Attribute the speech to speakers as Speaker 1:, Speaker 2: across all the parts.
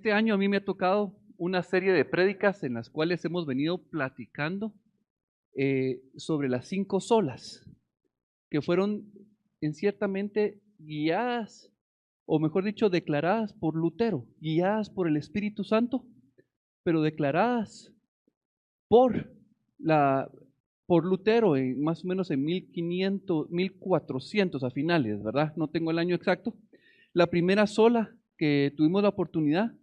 Speaker 1: este año a mí me ha tocado una serie de prédicas en las cuales hemos venido platicando sobre las 5 solas, que fueron ciertamente guiadas, o mejor dicho, declaradas por Lutero, guiadas por el Espíritu Santo, pero declaradas por, por Lutero, más o menos en 1500, 1400 a finales, ¿verdad? No tengo el año exacto. La primera sola que tuvimos la oportunidad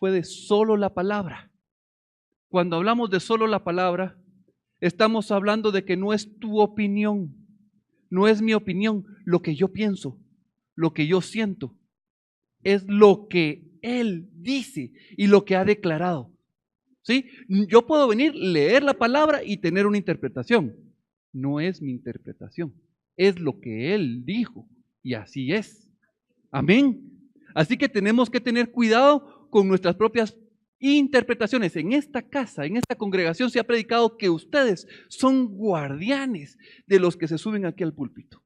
Speaker 1: fue de solo la palabra. Cuando hablamos de solo la palabra, estamos hablando de que no es tu opinión, no es mi opinión, lo que yo pienso, lo que yo siento, es lo que Él dice y lo que ha declarado. ¿Sí? Yo puedo venir, leer la palabra y tener una interpretación. No es mi interpretación, es lo que Él dijo y así es. Amén. Así que tenemos que tener cuidado con nuestras propias interpretaciones. En esta casa, en esta congregación se ha predicado que ustedes son guardianes de los que se suben aquí al púlpito.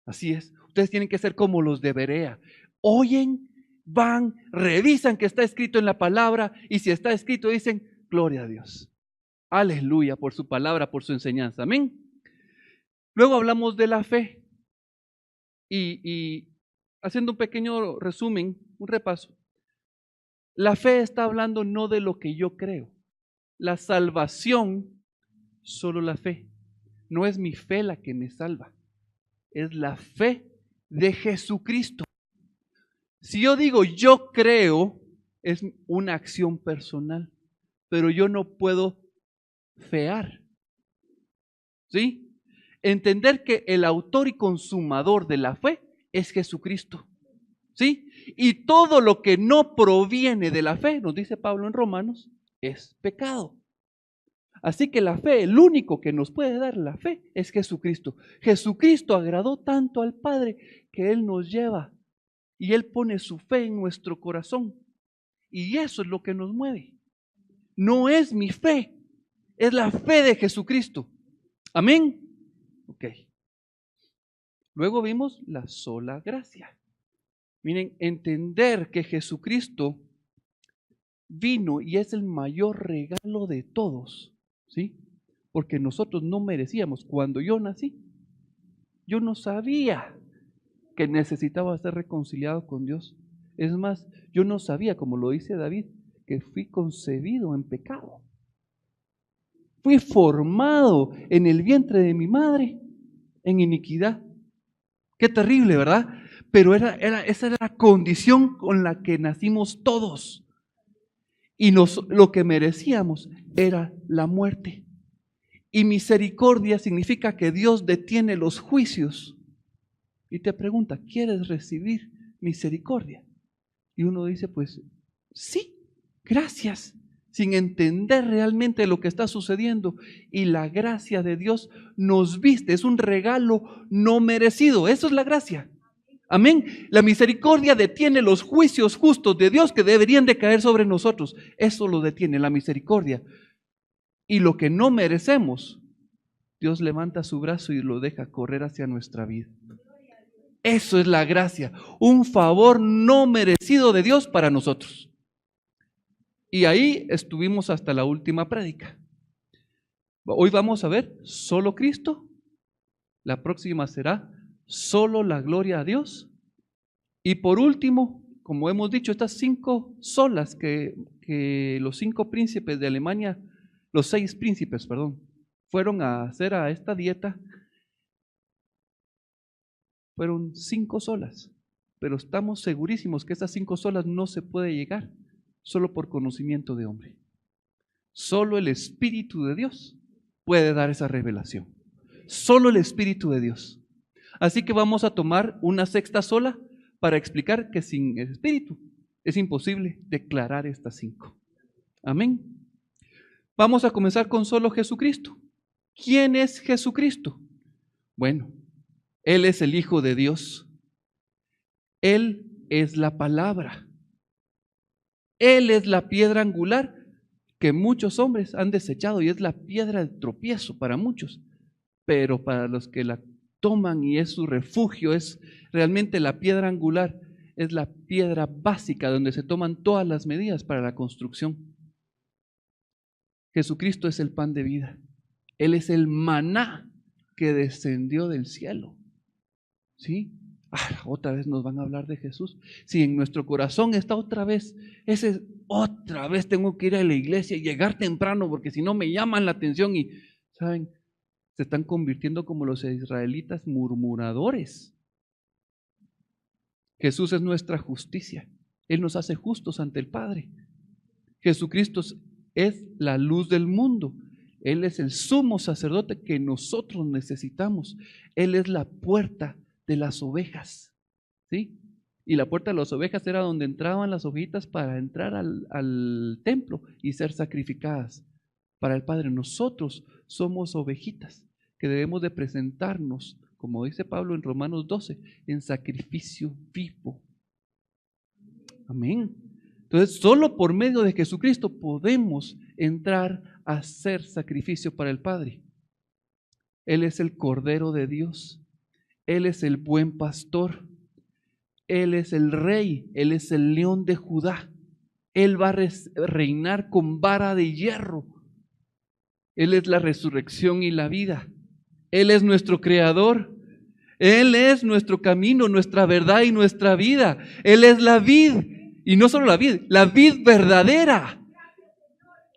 Speaker 1: Así es. Ustedes tienen que ser como los de Berea. Oyen, van, revisan que está escrito en la palabra y si está escrito dicen, gloria a Dios. Aleluya por su palabra, por su enseñanza. Amén. Luego hablamos de la fe y haciendo un pequeño resumen, un repaso. La fe está hablando no de lo que yo creo. La salvación, solo la fe. No es mi fe la que me salva. Es la fe de Jesucristo. Si yo digo yo creo, es una acción personal, pero yo no puedo fear. ¿Sí? Entender que el autor y consumador de la fe es Jesucristo. ¿Sí? Y todo lo que no proviene de la fe, nos dice Pablo en Romanos, es pecado. Así que la fe, el único que nos puede dar la fe es Jesucristo. Jesucristo agradó tanto al Padre que Él nos lleva y Él pone su fe en nuestro corazón. Y eso es lo que nos mueve. No es mi fe, es la fe de Jesucristo. Amén. Ok. Luego vimos la sola gracia. Miren, entender que Jesucristo vino y es el mayor regalo de todos, ¿sí? Porque nosotros no merecíamos. Cuando yo nací, yo no sabía que necesitaba ser reconciliado con Dios. Es más, yo no sabía, como lo dice David, que fui concebido en pecado. Fui formado en el vientre de mi madre en iniquidad. Qué terrible, ¿verdad? Pero esa era la condición con la que nacimos todos. Y lo que merecíamos era la muerte. Y misericordia significa que Dios detiene los juicios. Y te pregunta, ¿quieres recibir misericordia? Y uno dice, pues sí, gracias, sin entender realmente lo que está sucediendo. Y la gracia de Dios nos viste, es un regalo no merecido. Eso es la gracia. Amén. La misericordia detiene los juicios justos de Dios que deberían de caer sobre nosotros. Eso lo detiene la misericordia. Y lo que no merecemos, Dios levanta su brazo y lo deja correr hacia nuestra vida. Eso es la gracia, un favor no merecido de Dios para nosotros. Y ahí estuvimos hasta la última prédica. Hoy vamos a ver solo Cristo. La próxima será solo la gloria a Dios. Y por último, como hemos dicho, estas 5 solas que los 5 príncipes de Alemania, los 6 príncipes, perdón, fueron a hacer a esta dieta, fueron 5 solas. Pero estamos segurísimos que estas 5 solas no se puede llegar solo por conocimiento de hombre. Solo el Espíritu de Dios puede dar esa revelación. Solo el Espíritu de Dios. Así que vamos a tomar una 6ª sola para explicar que sin el Espíritu es imposible declarar estas 5. Amén. Vamos a comenzar con solo Jesucristo. ¿Quién es Jesucristo? Bueno, Él es el Hijo de Dios. Él es la palabra. Él es la piedra angular que muchos hombres han desechado y es la piedra de tropiezo para muchos. Pero para los que la toman y es su refugio, es realmente la piedra angular, es la piedra básica donde se toman todas las medidas para la construcción. Jesucristo es el pan de vida. Él es el maná que descendió del cielo. ¿Sí? Otra vez nos van a hablar de Jesús. Si en nuestro corazón está otra vez tengo que ir a la iglesia y llegar temprano porque si no me llaman la atención y, ¿saben? Se están convirtiendo como los israelitas murmuradores. Jesús es nuestra justicia. Él nos hace justos ante el Padre. Jesucristo es la luz del mundo. Él es el sumo sacerdote que nosotros necesitamos. Él es la puerta de las ovejas, ¿sí? Y la puerta de las ovejas era donde entraban las ovejitas para entrar al templo y ser sacrificadas para el Padre. Nosotros somos ovejitas que debemos de presentarnos, como dice Pablo en Romanos 12, en sacrificio vivo. Amén. Entonces, solo por medio de Jesucristo podemos entrar a hacer sacrificio para el Padre. Él es el Cordero de Dios. Él es el buen pastor. Él es el Rey. Él es el León de Judá. Él va a reinar con vara de hierro. Él es la resurrección y la vida. Él es nuestro Creador. Él es nuestro camino, nuestra verdad y nuestra vida. Él es la vid. Y no solo la vid verdadera.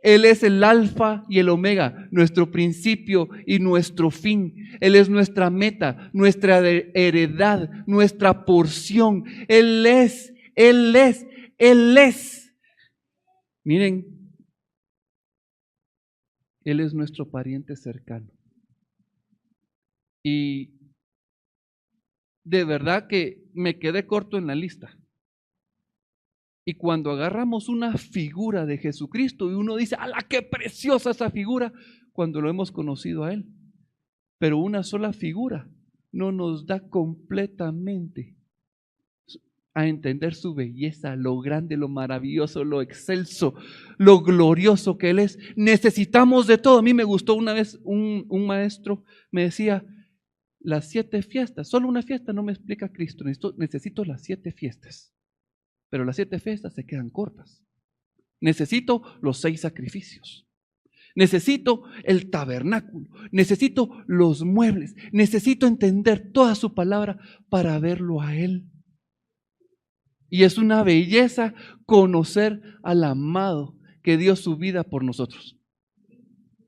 Speaker 1: Él es el alfa y el omega, nuestro principio y nuestro fin. Él es nuestra meta, nuestra heredad, nuestra porción. Él es. Miren, Él es nuestro pariente cercano. Y de verdad que me quedé corto en la lista. Y cuando agarramos una figura de Jesucristo y uno dice, ¡ala, qué preciosa esa figura! Cuando lo hemos conocido a Él. Pero una sola figura no nos da completamente a entender su belleza, lo grande, lo maravilloso, lo excelso, lo glorioso que Él es. Necesitamos de todo. A mí me gustó una vez un maestro, me decía, las 7 fiestas, solo una fiesta no me explica Cristo, necesito las 7 fiestas. Pero las 7 fiestas se quedan cortas. Necesito los 6 sacrificios. Necesito el tabernáculo. Necesito los muebles. Necesito entender toda su palabra para verlo a Él. Y es una belleza conocer al amado que dio su vida por nosotros.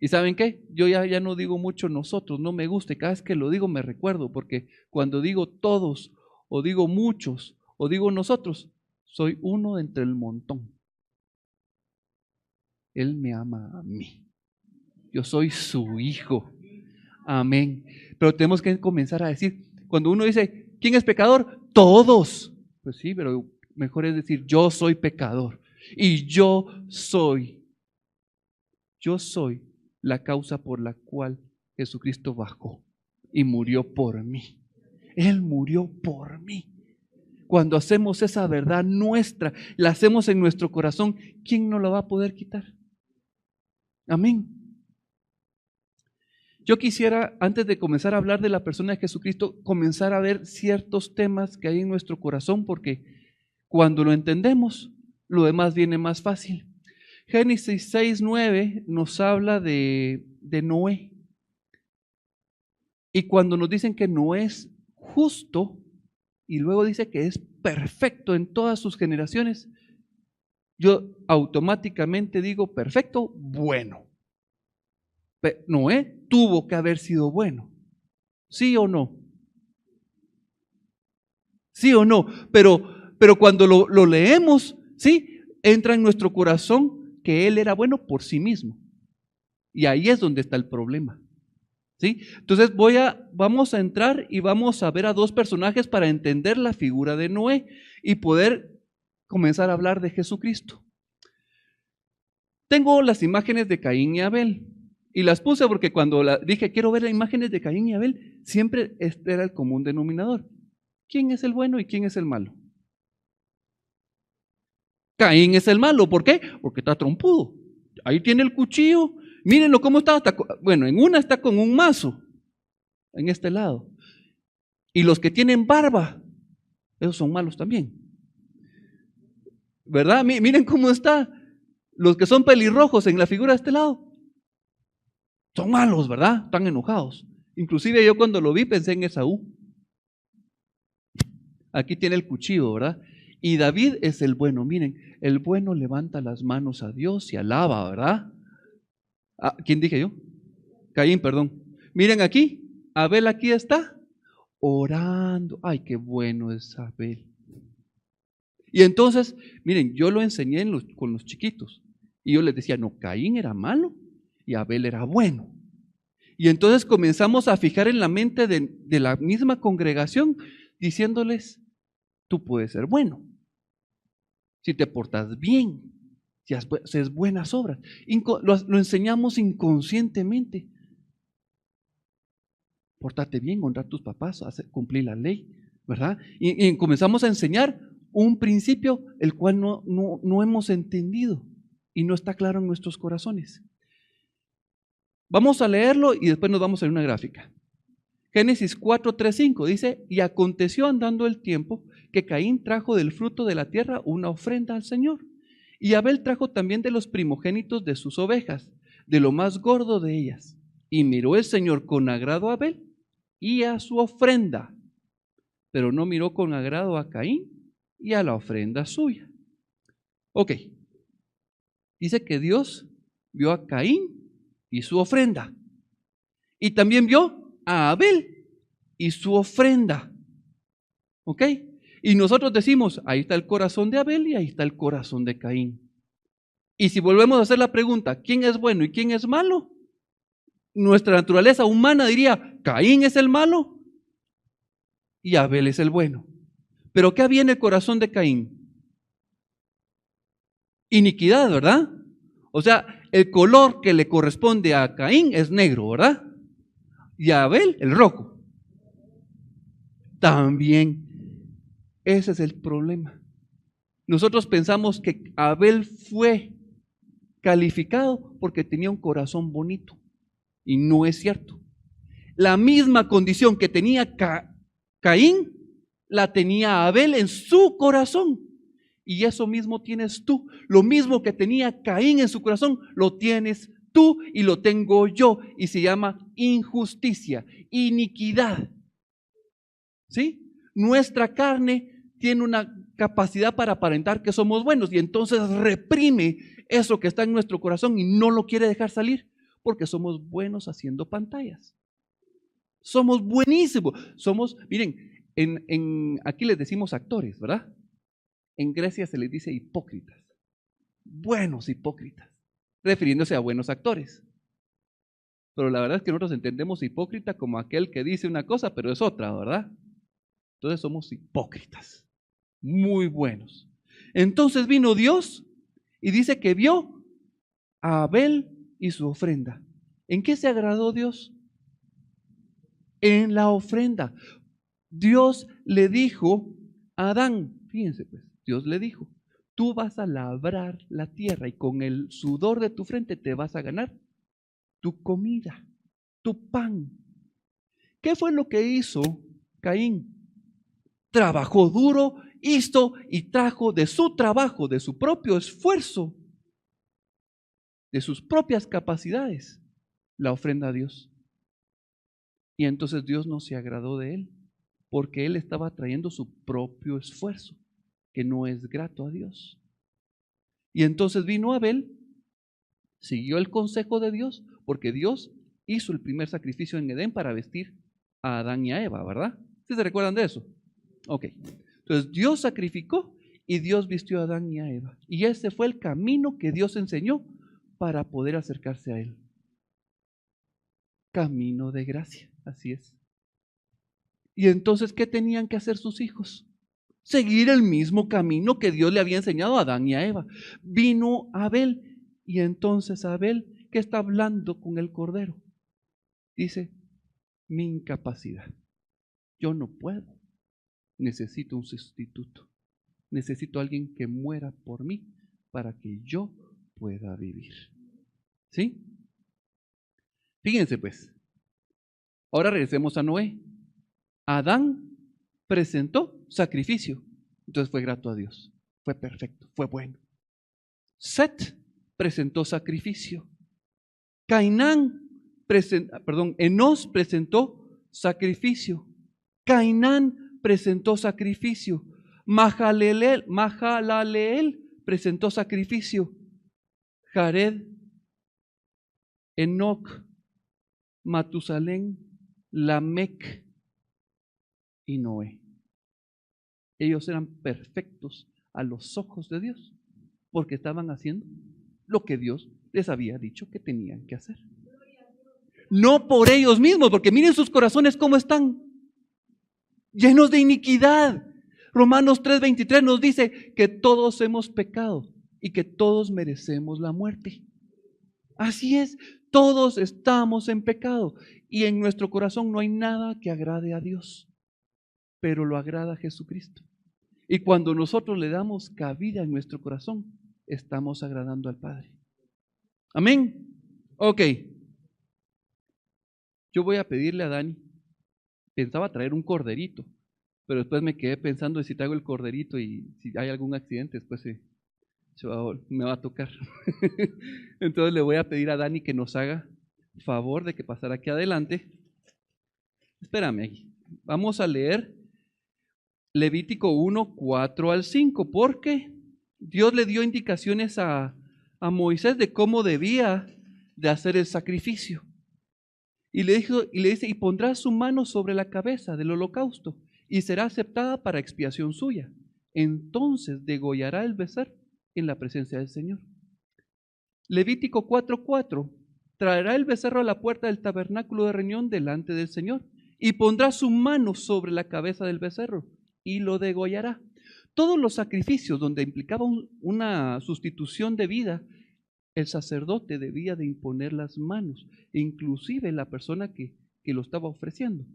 Speaker 1: ¿Y saben qué? Yo ya no digo mucho nosotros, no me gusta. Y cada vez que lo digo me recuerdo, porque cuando digo todos, o digo muchos, o digo nosotros, soy uno entre el montón. Él me ama a mí. Yo soy su hijo. Amén. Pero tenemos que comenzar a decir, cuando uno dice, ¿quién es pecador? Todos. Pues sí, pero mejor es decir, yo soy pecador. Y yo soy la causa por la cual Jesucristo bajó y murió por mí. Él murió por mí. Cuando hacemos esa verdad nuestra, la hacemos en nuestro corazón, ¿quién nos la va a poder quitar? Amén. Yo quisiera, antes de comenzar a hablar de la persona de Jesucristo, comenzar a ver ciertos temas que hay en nuestro corazón, porque cuando lo entendemos, lo demás viene más fácil. Génesis 6:9 nos habla de Noé. Y cuando nos dicen que Noé es justo, y luego dice que es perfecto en todas sus generaciones, yo automáticamente digo perfecto, bueno. Noé tuvo que haber sido bueno. ¿Sí o no? ¿Sí o no? Pero cuando lo leemos, ¿sí? Entra en nuestro corazón que él era bueno por sí mismo. Y ahí es donde está el problema. ¿Sí? Entonces vamos a entrar y vamos a ver a 2 personajes para entender la figura de Noé y poder comenzar a hablar de Jesucristo. Tengo las imágenes de Caín y Abel y las puse porque cuando dije quiero ver las imágenes de Caín y Abel, siempre este era el común denominador. ¿Quién es el bueno y quién es el malo? Caín es el malo. ¿Por qué? Porque está trompudo. Ahí tiene el cuchillo. Mírenlo cómo está. Bueno, en una está con un mazo. En este lado. Y los que tienen barba, esos son malos también. ¿verdad? Miren cómo está. Los que son pelirrojos en la figura de este lado son malos, ¿verdad? Están enojados. Inclusive yo cuando lo vi pensé en Esaú. Aquí tiene el cuchillo, ¿verdad? Y David es el bueno. Miren, el bueno levanta las manos a Dios y alaba, ¿verdad? ¿Quién dije yo? Caín, perdón. Miren aquí, Abel aquí está orando. Ay, qué bueno es Abel. Y entonces, miren, yo lo enseñé con los chiquitos. Y yo les decía, no, Caín era malo y Abel era bueno. Y entonces comenzamos a fijar en la mente de la misma congregación, diciéndoles, tú puedes ser bueno, si te portas bien, si haces buenas obras. Lo enseñamos inconscientemente. Pórtate bien, honrar a tus papás, cumplir la ley, ¿verdad? Y comenzamos a enseñar un principio el cual no hemos entendido y no está claro en nuestros corazones. Vamos a leerlo y después nos vamos a ver una gráfica. Génesis 4, 3, 5 dice, y aconteció andando el tiempo que Caín trajo del fruto de la tierra una ofrenda al Señor. Y Abel trajo también de los primogénitos de sus ovejas, de lo más gordo de ellas. Y miró el Señor con agrado a Abel y a su ofrenda, pero no miró con agrado a Caín y a la ofrenda suya. Ok, dice que Dios vio a Caín y su ofrenda, y también vio a Abel y su ofrenda. ¿Ok? Y nosotros decimos, ahí está el corazón de Abel y ahí está el corazón de Caín. Y si volvemos a hacer la pregunta, ¿quién es bueno y quién es malo? Nuestra naturaleza humana diría, Caín es el malo y Abel es el bueno. Pero ¿qué había en el corazón de Caín? Iniquidad, ¿verdad? O sea, el color que le corresponde a Caín es negro, ¿verdad? Y a Abel el rojo. También, ese es el problema. Nosotros pensamos que Abel fue calificado porque tenía un corazón bonito y no es cierto. La misma condición que tenía Caín la tenía Abel en su corazón. Y eso mismo tienes tú. Lo mismo que tenía Caín en su corazón, lo tienes tú y lo tengo yo. Y se llama injusticia, iniquidad. ¿Sí? Nuestra carne tiene una capacidad para aparentar que somos buenos y entonces reprime eso que está en nuestro corazón y no lo quiere dejar salir porque somos buenos haciendo pantallas. Somos buenísimos. Miren, aquí les decimos actores, ¿verdad? En Grecia se les dice hipócritas, buenos hipócritas, refiriéndose a buenos actores. Pero la verdad es que nosotros entendemos hipócrita como aquel que dice una cosa, pero es otra, ¿verdad? Entonces somos hipócritas, muy buenos. Entonces vino Dios y dice que vio a Abel y su ofrenda. ¿En qué se agradó Dios? En la ofrenda. Dios le dijo a Adán, fíjense pues, Dios le dijo, tú vas a labrar la tierra y con el sudor de tu frente te vas a ganar tu comida, tu pan. ¿Qué fue lo que hizo Caín? Trabajó duro, hizo y trajo de su trabajo, de su propio esfuerzo, de sus propias capacidades, la ofrenda a Dios. Y entonces Dios no se agradó de él, porque él estaba trayendo su propio esfuerzo, que no es grato a Dios. Y entonces vino Abel, siguió el consejo de Dios, porque Dios hizo el primer sacrificio en Edén para vestir a Adán y a Eva, ¿verdad? ¿Sí se recuerdan de eso? Ok. Entonces Dios sacrificó y Dios vistió a Adán y a Eva. Y ese fue el camino que Dios enseñó para poder acercarse a Él. Camino de gracia, así es. Y entonces, ¿qué tenían que hacer sus hijos? Seguir el mismo camino que Dios le había enseñado a Adán y a Eva. Vino Abel y entonces Abel, ¿qué está hablando con el cordero? Dice, mi incapacidad. Yo no puedo. Necesito un sustituto. Necesito a alguien que muera por mí para que yo pueda vivir. ¿Sí? Fíjense pues. Ahora regresemos a Noé. Adán presentó sacrificio, entonces fue grato a Dios. fue perfecto, fue bueno. Set presentó sacrificio. Enós presentó sacrificio. Cainán presentó sacrificio. Mahalaleel presentó sacrificio. Jared, Enoc, Matusalén, Lamec y Noé. Ellos eran perfectos a los ojos de Dios porque estaban haciendo lo que Dios les había dicho que tenían que hacer. No por ellos mismos, porque miren sus corazones cómo están, llenos de iniquidad. Romanos 3:23 nos dice que todos hemos pecado y que todos merecemos la muerte. Así es, todos estamos en pecado y en nuestro corazón no hay nada que agrade a Dios, pero lo agrada a Jesucristo. Y cuando nosotros le damos cabida en nuestro corazón, estamos agradando al Padre. Amén. Ok. Yo voy a pedirle a Dani, pensaba traer un corderito, pero después me quedé pensando en si traigo el corderito y si hay algún accidente, después me va a tocar. Entonces le voy a pedir a Dani que nos haga favor de que pasara aquí adelante. Espérame aquí. Vamos a leer Levítico 1, 4 al 5, porque Dios le dio indicaciones a Moisés de cómo debía de hacer el sacrificio. Y le dice, y pondrá su mano sobre la cabeza del holocausto y será aceptada para expiación suya. Entonces degollará el becerro en la presencia del Señor. Levítico 4:4, traerá el becerro a la puerta del tabernáculo de reunión delante del Señor y pondrá su mano sobre la cabeza del becerro y lo degollará. Todos los sacrificios donde implicaba una sustitución de vida, el sacerdote debía de imponer las manos, inclusive la persona que lo estaba ofreciendo.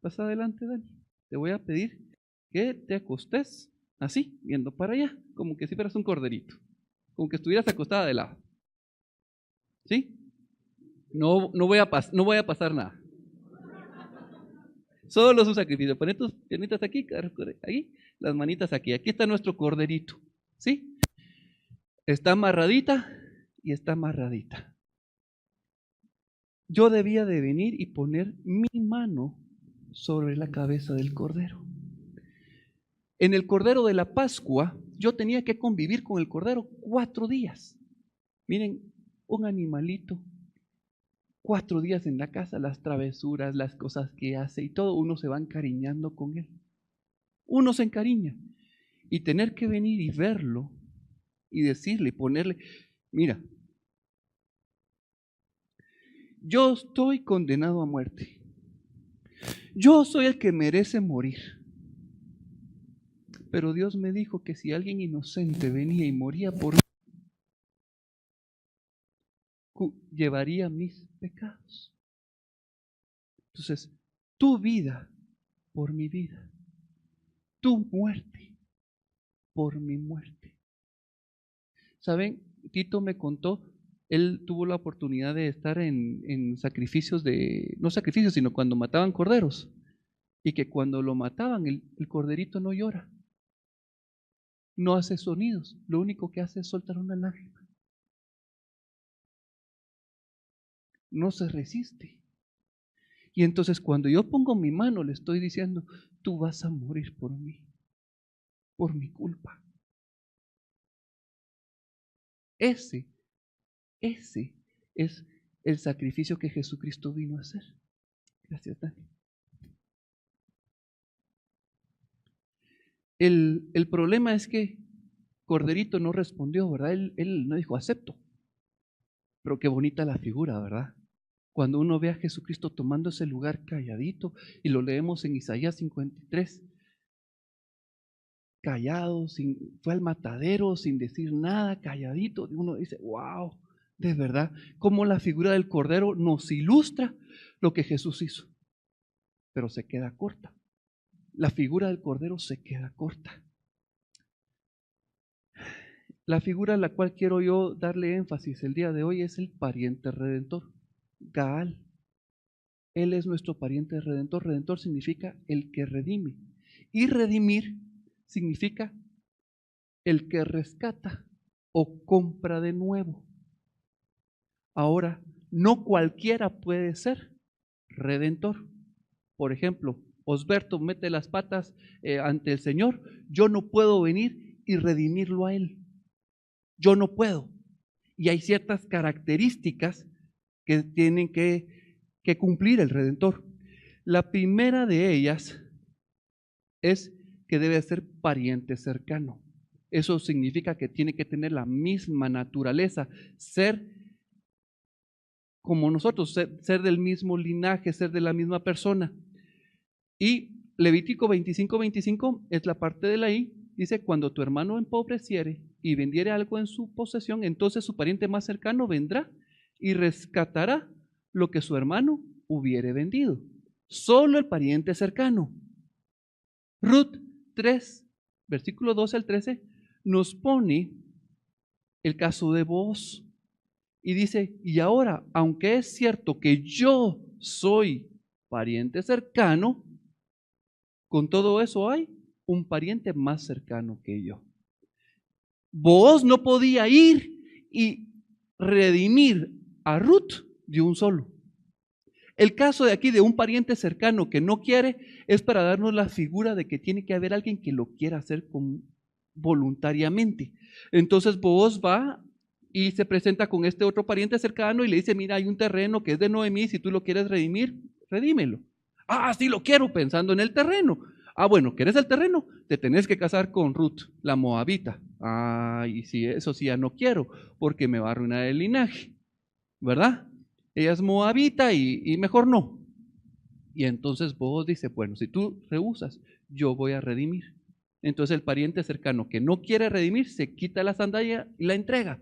Speaker 1: Pasa adelante, Dani. Te voy a pedir que te acostes así, viendo para allá, como que si fueras un corderito, como que estuvieras acostada de lado. ¿Sí? No voy a pasar nada. Solo su sacrificio. Pon tus piernitas aquí, las manitas aquí. Aquí está nuestro corderito. ¿Sí? Está amarradita y está amarradita. Yo debía de venir y poner mi mano sobre la cabeza del cordero. En el cordero de la Pascua, yo tenía que convivir con el cordero 4 días. Miren, un animalito, 4 días en la casa, las travesuras, las cosas que hace y todo, uno se va encariñando con él. Uno se encariña. Y tener que venir y verlo y decirle, ponerle, mira, yo estoy condenado a muerte. Yo soy el que merece morir. Pero Dios me dijo que si alguien inocente venía y moría por mí, llevaría mis pecados. Entonces, tu vida por mi vida, tu muerte por mi muerte. ¿Saben? Tito me contó, él tuvo la oportunidad de estar en sacrificios no sacrificios, sino cuando mataban corderos. Y que cuando lo mataban, el corderito no llora, no hace sonidos, lo único que hace es soltar una lágrima. No se resiste. Y entonces cuando yo pongo mi mano, le estoy diciendo, tú vas a morir por mí, por mi culpa. Ese es el sacrificio que Jesucristo vino a hacer. Gracias, Dani. El problema es que Corderito no respondió, ¿verdad? Él no dijo, acepto. Pero qué bonita la figura, ¿verdad? Cuando uno ve a Jesucristo tomando ese lugar calladito, y lo leemos en Isaías 53, callado, fue al matadero sin decir nada, calladito, uno dice, wow, de verdad, cómo la figura del Cordero nos ilustra lo que Jesús hizo, pero se queda corta. La figura del Cordero se queda corta. La figura a la cual quiero yo darle énfasis el día de hoy es el pariente redentor, Gaal. Él es nuestro pariente redentor. Redentor significa el que redime. Y redimir significa el que rescata o compra de nuevo. Ahora, no cualquiera puede ser redentor. Por ejemplo, Osberto mete las patas ante el Señor. Yo no puedo venir y redimirlo a él. Yo no puedo. Y hay ciertas características que tienen que cumplir el Redentor. La primera de ellas es que debe ser pariente cercano. Eso significa que tiene que tener la misma naturaleza, ser como nosotros, ser del mismo linaje, ser de la misma persona. Y Levítico 25:25 es la parte de la I, dice, cuando tu hermano empobreciere y vendiere algo en su posesión, entonces su pariente más cercano vendrá y rescatará lo que su hermano hubiere vendido. Solo el pariente cercano. Ruth 3, versículo 12 al 13, nos pone el caso de Booz y dice, y ahora, aunque es cierto que yo soy pariente cercano, con todo eso hay un pariente más cercano que yo. Booz no podía ir y redimir a Ruth de un solo. El caso de aquí de un pariente cercano que no quiere es para darnos la figura de que tiene que haber alguien que lo quiera hacer voluntariamente. Entonces Booz va y se presenta con este otro pariente cercano y le dice, mira, hay un terreno que es de Noemí, si tú lo quieres redimir, redímelo. Ah, sí lo quiero, pensando en el terreno. Ah, bueno, ¿quieres el terreno? Te tenés que casar con Ruth, la moabita. Ah, y sí, eso sí ya no quiero, porque me va a arruinar el linaje, ¿verdad? Ella es moabita y mejor no. Y entonces vos dice, bueno, si tú rehusas, yo voy a redimir. Entonces el pariente cercano que no quiere redimir, se quita la sandalia y la entrega.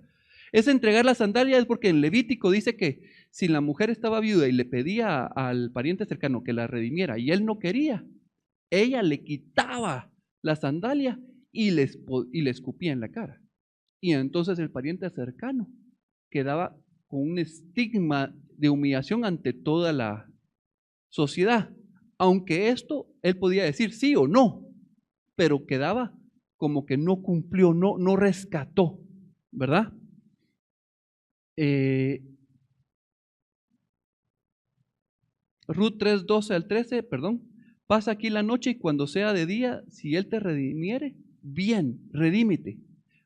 Speaker 1: Es entregar la sandalia es porque en Levítico dice que si la mujer estaba viuda y le pedía al pariente cercano que la redimiera y él no quería, ella le quitaba la sandalia y le escupía en la cara. Y entonces el pariente cercano quedaba con un estigma de humillación ante toda la sociedad. Aunque esto él podía decir sí o no, pero quedaba como que no cumplió, no rescató, ¿verdad? Ruth 3, 12 al 13, perdón. Pasa aquí la noche y cuando sea de día, si él te redimiere, bien, redímite.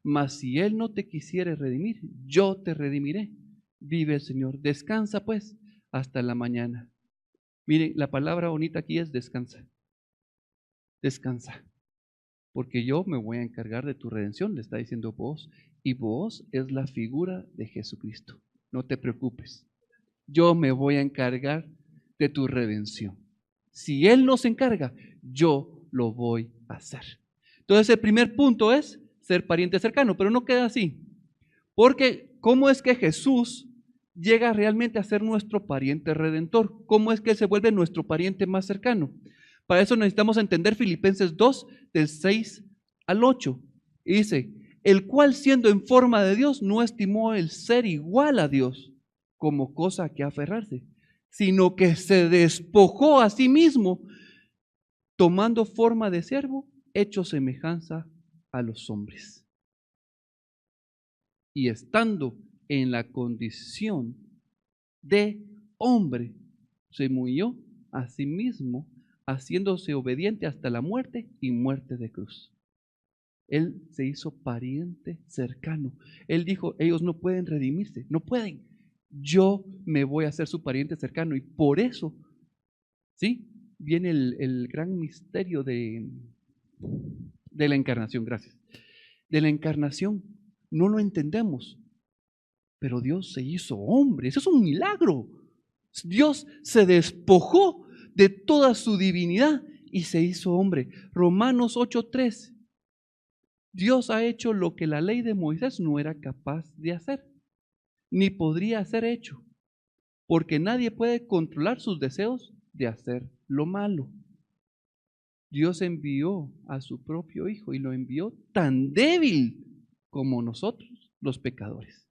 Speaker 1: Mas si él no te quisiere redimir, yo te redimiré. Vive el Señor. Descansa pues hasta la mañana. Miren, la palabra bonita aquí es descansa. Descansa. Porque yo me voy a encargar de tu redención, le está diciendo vos. Y vos es la figura de Jesucristo. No te preocupes. Yo me voy a encargar de tu redención. Si Él no se encarga, yo lo voy a hacer. Entonces el primer punto es ser pariente cercano, pero no queda así. Porque ¿cómo es que Jesús llega realmente a ser nuestro pariente redentor? ¿Cómo es que Él se vuelve nuestro pariente más cercano? Para eso necesitamos entender Filipenses 2, del 6 al 8. Y dice, el cual siendo en forma de Dios no estimó el ser igual a Dios como cosa a que aferrarse, sino que se despojó a sí mismo, tomando forma de siervo, hecho semejanza a los hombres. Y estando en la condición de hombre, se humilló a sí mismo, haciéndose obediente hasta la muerte y muerte de cruz. Él se hizo pariente cercano. Él dijo, ellos no pueden redimirse, no pueden. Yo me voy a hacer su pariente cercano y por eso, ¿sí? Viene el gran misterio de la encarnación, gracias. De la encarnación, no lo entendemos, pero Dios se hizo hombre, eso es un milagro. Dios se despojó de toda su divinidad y se hizo hombre. Romanos 8:3. Dios ha hecho lo que la ley de Moisés no era capaz de hacer, ni podría ser hecho, porque nadie puede controlar sus deseos de hacer lo malo. Dios envió a su propio Hijo y lo envió tan débil como nosotros, los pecadores.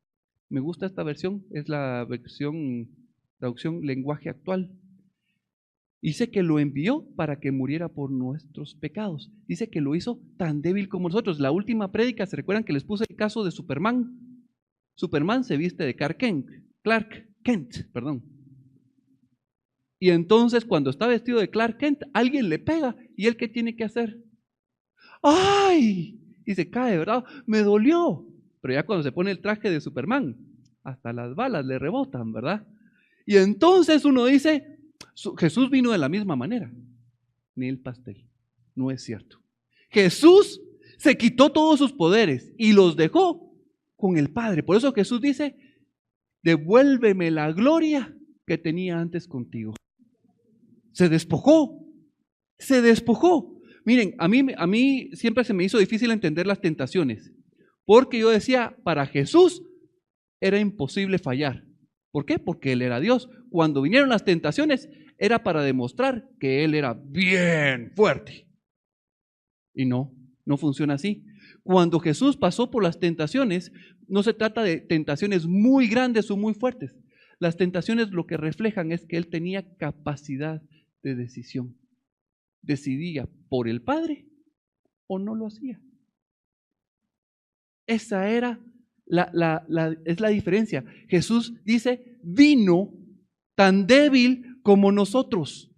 Speaker 1: Me gusta esta versión, es la versión, traducción lenguaje actual. Dice que lo envió para que muriera por nuestros pecados. Dice que lo hizo tan débil como nosotros. La última prédica, ¿se recuerdan que les puse el caso de Superman? Superman se viste de Clark Kent, perdón. Y entonces cuando está vestido de Clark Kent, alguien le pega. ¿Y él qué tiene que hacer? ¡Ay! Y se cae, ¿verdad? Me dolió. Pero ya cuando se pone el traje de Superman, hasta las balas le rebotan, ¿verdad? Y entonces uno dice, Jesús vino de la misma manera. Ni el pastel. No es cierto. Jesús se quitó todos sus poderes y los dejó con el Padre. Por eso Jesús dice, devuélveme la gloria que tenía antes contigo. Se despojó. Se despojó. Miren, a mí siempre se me hizo difícil entender las tentaciones, porque yo decía, para Jesús era imposible fallar. ¿Por qué? Porque Él era Dios. Cuando vinieron las tentaciones, era para demostrar que Él era bien fuerte. Y no funciona así. Cuando Jesús pasó por las tentaciones, no se trata de tentaciones muy grandes o muy fuertes. Las tentaciones lo que reflejan es que Él tenía capacidad de decisión. Decidía por el Padre o no lo hacía. Esa era es la diferencia. Jesús dice, vino tan débil como nosotros,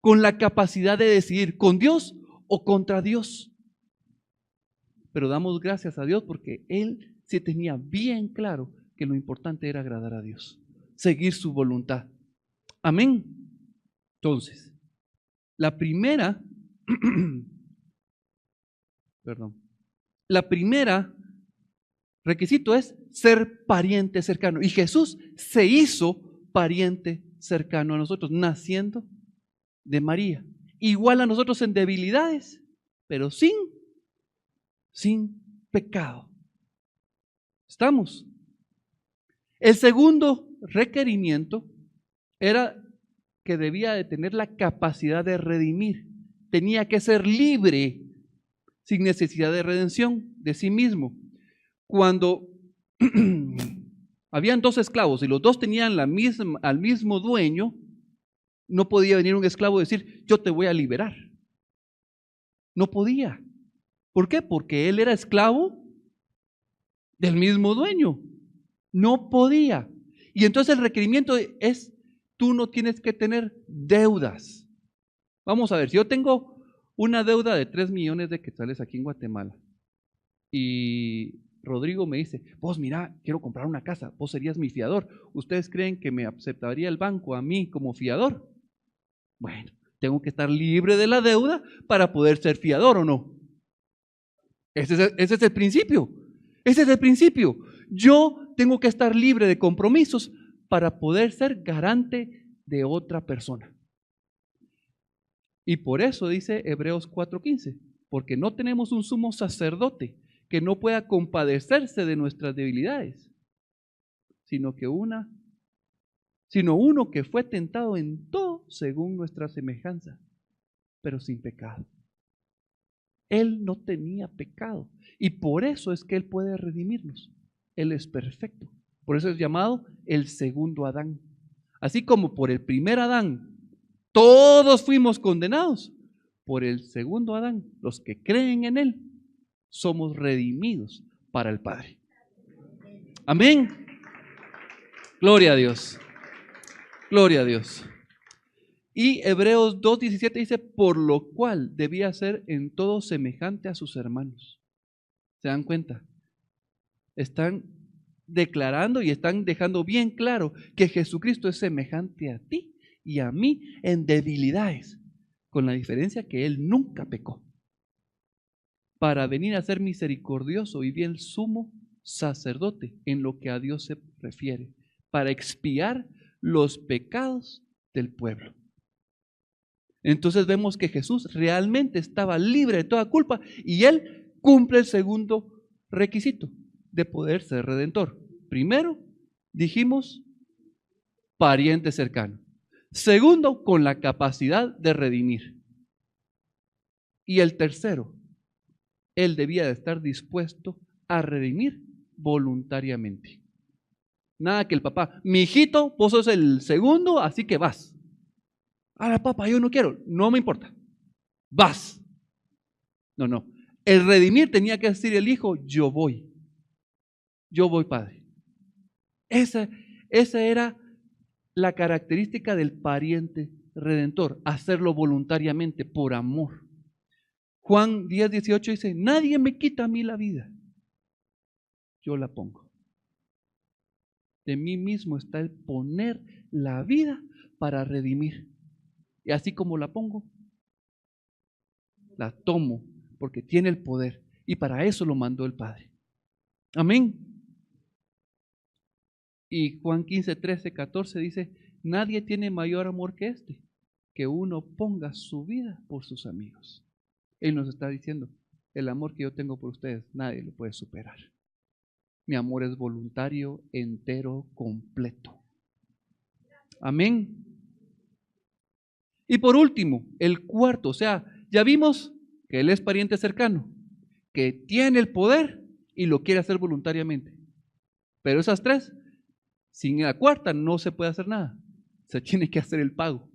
Speaker 1: con la capacidad de decidir con Dios o contra Dios. Pero damos gracias a Dios porque Él sí tenía bien claro que lo importante era agradar a Dios, seguir su voluntad. Amén. Entonces, la primera requisito es ser pariente cercano. Y Jesús se hizo pariente cercano a nosotros, naciendo de María. Igual a nosotros en debilidades, pero sin pecado. ¿Estamos? El segundo requerimiento era que debía de tener la capacidad de redimir. Tenía que ser libre sin necesidad de redención de sí mismo. Cuando habían dos esclavos y los dos tenían al mismo dueño, no podía venir un esclavo y decir, yo te voy a liberar. No podía. ¿Por qué? Porque él era esclavo del mismo dueño. No podía. Y entonces el requerimiento es, tú no tienes que tener deudas. Vamos a ver, si yo tengo una deuda de 3 millones de quetzales aquí en Guatemala y Rodrigo me dice, vos mira, quiero comprar una casa, vos serías mi fiador. ¿Ustedes creen que me aceptaría el banco a mí como fiador? Bueno, tengo que estar libre de la deuda para poder ser fiador, ¿o no? Ese es el principio. Ese es el principio. Yo tengo que estar libre de compromisos para poder ser garante de otra persona. Y por eso dice Hebreos 4:15, porque no tenemos un sumo sacerdote que no pueda compadecerse de nuestras debilidades, sino uno que fue tentado en todo según nuestra semejanza, pero sin pecado. Él no tenía pecado y por eso es que Él puede redimirnos. Él es perfecto. Por eso es llamado el segundo Adán. Así como por el primer Adán todos fuimos condenados, por el segundo Adán, los que creen en Él, somos redimidos para el Padre. Amén. Gloria a Dios. Gloria a Dios. Y Hebreos 2:17 dice, por lo cual debía ser en todo semejante a sus hermanos. ¿Se dan cuenta? Están declarando y están dejando bien claro que Jesucristo es semejante a ti y a mí en debilidades, con la diferencia que Él nunca pecó, para venir a ser misericordioso y bien sumo sacerdote en lo que a Dios se refiere, para expiar los pecados del pueblo. Entonces vemos que Jesús realmente estaba libre de toda culpa y Él cumple el segundo requisito de poder ser redentor. Primero, dijimos, pariente cercano. Segundo, con la capacidad de redimir. Y el tercero, Él debía de estar dispuesto a redimir voluntariamente. Nada que el papá, mi hijito, vos sos el segundo, así que vas. Ahora, papá, yo no quiero. No me importa. Vas. No. El redimir tenía que decir el hijo, yo voy. Yo voy, padre. Esa era la característica del pariente redentor, hacerlo voluntariamente, por amor. Juan 10:18 dice, nadie me quita a mí la vida, yo la pongo. De mí mismo está el poner la vida para redimir. Y así como la pongo, la tomo, porque tiene el poder. Y para eso lo mandó el Padre. Amén. Y Juan 15:13-14 dice, nadie tiene mayor amor que este, que uno ponga su vida por sus amigos. Él nos está diciendo, el amor que yo tengo por ustedes, nadie lo puede superar. Mi amor es voluntario, entero, completo. Amén. Y por último, el cuarto, o sea, ya vimos que Él es pariente cercano, que tiene el poder y lo quiere hacer voluntariamente. Pero esas tres, sin la cuarta no se puede hacer nada. Se tiene que hacer el pago.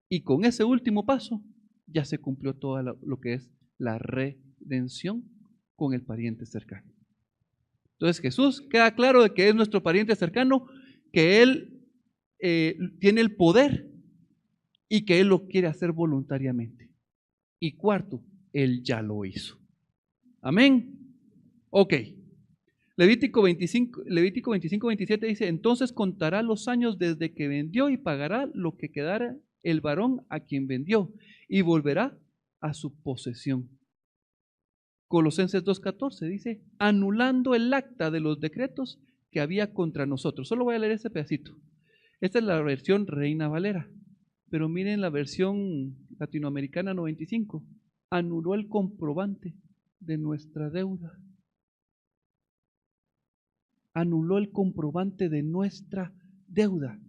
Speaker 1: Y con ese último paso ya se cumplió todo lo que es la redención con el pariente cercano. Entonces Jesús queda claro de que es nuestro pariente cercano, que Él tiene el poder y que Él lo quiere hacer voluntariamente. Y cuarto, Él ya lo hizo. Amén. Ok. Levítico 25:27 dice, entonces contará los años desde que vendió y pagará lo que quedara el varón a quien vendió y volverá a su posesión. Colosenses 2:14 dice, anulando el acta de los decretos que había contra nosotros. Solo voy a leer este pedacito. Esta es la versión Reina Valera, pero miren la versión latinoamericana 95. Anuló el comprobante de nuestra deuda. Anuló el comprobante de nuestra deuda.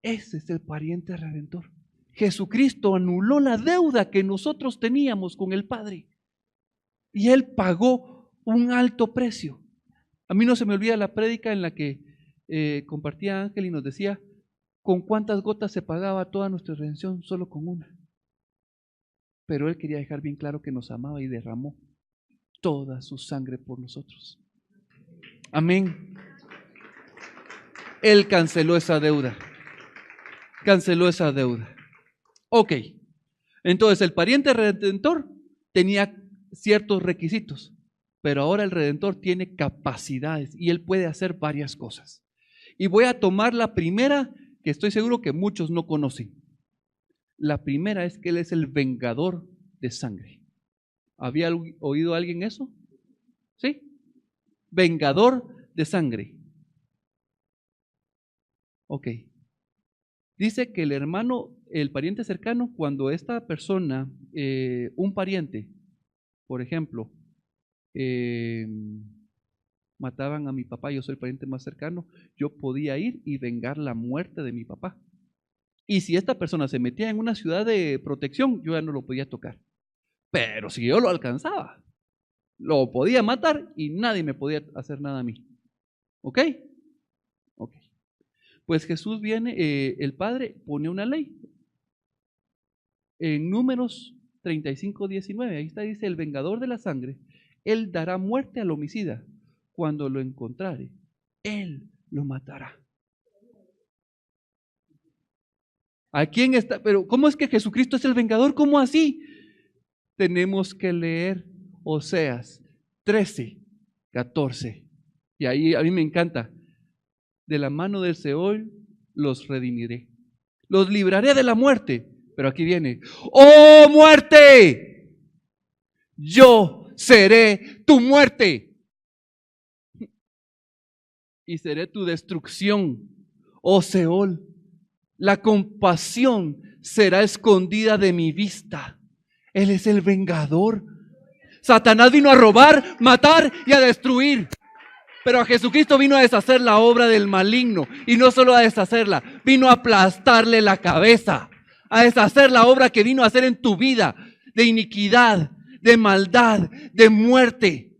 Speaker 1: Ese es el pariente redentor. Jesucristo anuló la deuda que nosotros teníamos con el Padre. Y Él pagó un alto precio. A mí no se me olvida la prédica en la que compartía Ángel y nos decía, ¿con cuántas gotas se pagaba toda nuestra redención? Solo con una. Pero Él quería dejar bien claro que nos amaba y derramó toda su sangre por nosotros. Amén. Él canceló esa deuda. Canceló esa deuda. Ok. Entonces el pariente redentor tenía ciertos requisitos, pero ahora el redentor tiene capacidades y él puede hacer varias cosas. Y voy a tomar la primera que estoy seguro que muchos no conocen. La primera es que Él es el vengador de sangre. ¿Había oído alguien eso? ¿Sí? Vengador de sangre. Ok. Dice que el hermano, el pariente cercano, cuando esta persona, un pariente, por ejemplo, mataban a mi papá, yo soy el pariente más cercano, yo podía ir y vengar la muerte de mi papá. Y si esta persona se metía en una ciudad de protección, yo ya no lo podía tocar. Pero si yo lo alcanzaba, lo podía matar y nadie me podía hacer nada a mí. ¿Ok? Ok. Pues Jesús viene, el Padre pone una ley. En Números 35:19, ahí está, dice, el vengador de la sangre, Él dará muerte al homicida. Cuando lo encontrare, Él lo matará. ¿A quién está? Pero ¿cómo es que Jesucristo es el vengador? ¿Cómo así? Tenemos que leer Oseas 13:14. Y ahí a mí me encanta. De la mano del Seol los redimiré. Los libraré de la muerte. Pero aquí viene. ¡Oh muerte! Yo seré tu muerte. Y seré tu destrucción. Oh Seol, la compasión será escondida de mi vista. Él es el vengador. Satanás vino a robar, matar y a destruir. Pero a Jesucristo vino a deshacer la obra del maligno. Y no solo a deshacerla, vino a aplastarle la cabeza. A deshacer la obra que vino a hacer en tu vida. De iniquidad, de maldad, de muerte.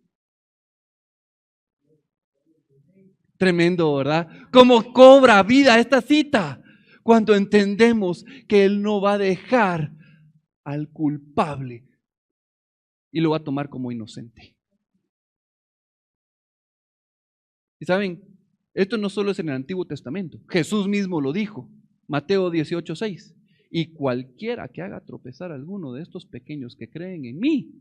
Speaker 1: Tremendo, ¿verdad? Cómo cobra vida esta cita. Cuando entendemos que Él no va a dejar al culpable y lo va a tomar como inocente. Y saben, esto no solo es en el Antiguo Testamento. Jesús mismo lo dijo, Mateo 18:6. Y cualquiera que haga tropezar a alguno de estos pequeños que creen en mí,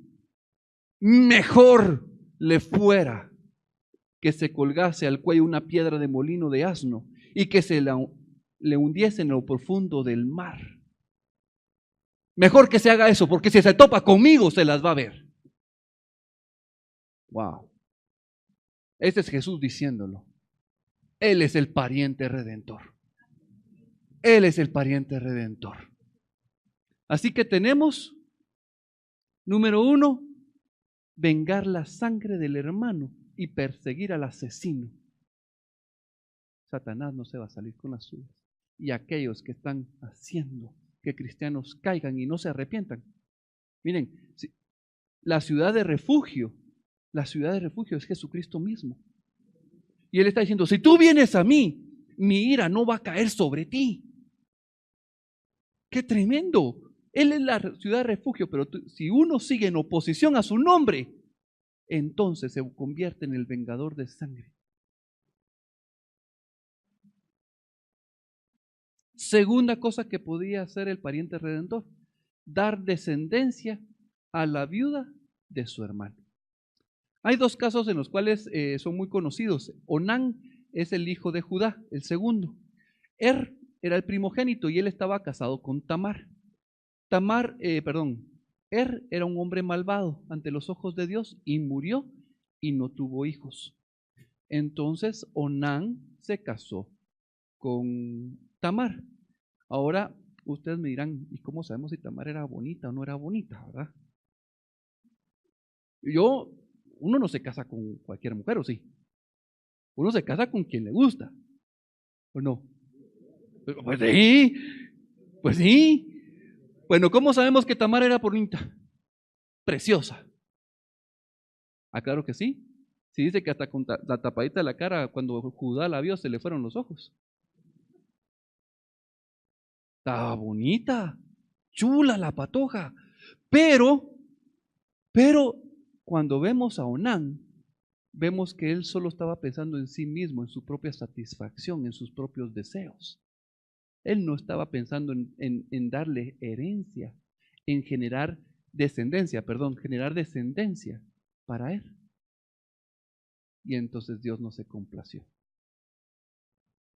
Speaker 1: mejor le fuera que se colgase al cuello una piedra de molino de asno y que le hundiese en lo profundo del mar. Mejor que se haga eso, porque si se topa conmigo se las va a ver. Wow. Este es Jesús diciéndolo. Él es el pariente redentor. Él es el pariente redentor. Así que tenemos, número 1, vengar la sangre del hermano y perseguir al asesino. Satanás no se va a salir con las suyas. Y aquellos que están haciendo que cristianos caigan y no se arrepientan. Miren, la ciudad de refugio es Jesucristo mismo. Y Él está diciendo, si tú vienes a mí, mi ira no va a caer sobre ti. ¡Qué tremendo! Él es la ciudad de refugio, pero si uno sigue en oposición a su nombre, entonces se convierte en el vengador de sangre. Segunda cosa que podía hacer el pariente redentor, dar descendencia a la viuda de su hermano. Hay 2 casos en los cuales son muy conocidos. Onán es el hijo de Judá, el segundo. Era el primogénito y él estaba casado con Tamar. Era un hombre malvado ante los ojos de Dios y murió y no tuvo hijos. Entonces Onán se casó con Tamar. Ahora ustedes me dirán, ¿y cómo sabemos si Tamar era bonita o no era bonita, verdad? Uno no se casa con cualquier mujer, ¿o sí? Uno se casa con quien le gusta, ¿o no? Pues sí, pues sí. Bueno, ¿cómo sabemos que Tamar era bonita? Preciosa. Ah, claro que sí. Sí dice que hasta con la tapadita de la cara, cuando Judá la vio, se le fueron los ojos. Estaba bonita, chula la patoja. Pero cuando vemos a Onán, vemos que él solo estaba pensando en sí mismo, en su propia satisfacción, en sus propios deseos. Él no estaba pensando en darle herencia, en generar descendencia para él. Y entonces Dios no se complació.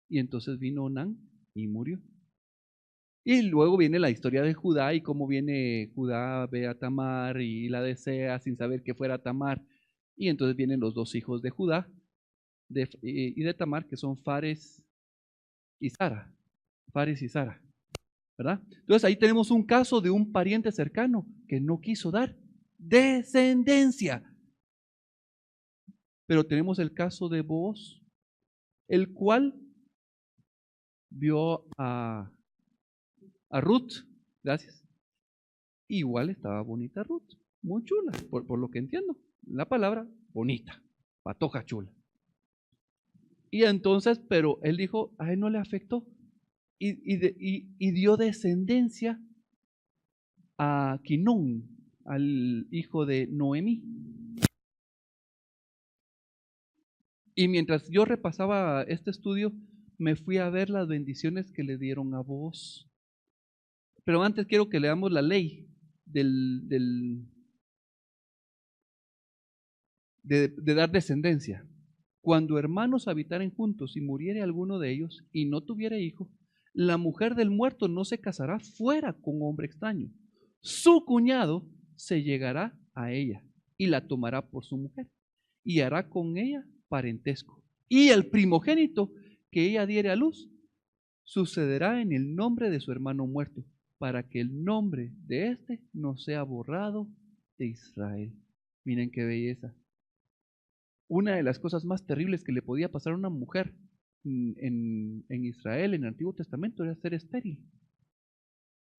Speaker 1: Y entonces vino Onán y murió. Y luego viene la historia de Judá y cómo viene Judá, ve a Tamar y la desea sin saber que fuera Tamar. Y entonces vienen los 2 hijos de Judá y de Tamar, que son Fares y Zara. Fares y Zara, ¿verdad? Entonces ahí tenemos un caso de un pariente cercano que no quiso dar descendencia. Pero tenemos el caso de Booz, el cual vio a Ruth, gracias. Igual estaba bonita Ruth, muy chula, por lo que entiendo. La palabra bonita, patoja chula. Y entonces, pero él dijo, a él no le afectó y dio descendencia a Quinón, al hijo de Noemí. Y mientras yo repasaba este estudio, me fui a ver las bendiciones que le dieron a Booz. Pero antes quiero que leamos la ley de dar descendencia. Cuando hermanos habitaren juntos y muriere alguno de ellos y no tuviere hijo, la mujer del muerto no se casará fuera con hombre extraño. Su cuñado se llegará a ella y la tomará por su mujer y hará con ella parentesco. Y el primogénito que ella diere a luz sucederá en el nombre de su hermano muerto, para que el nombre de éste no sea borrado de Israel. Miren qué belleza. Una de las cosas más terribles que le podía pasar a una mujer en Israel, en el Antiguo Testamento, era ser estéril.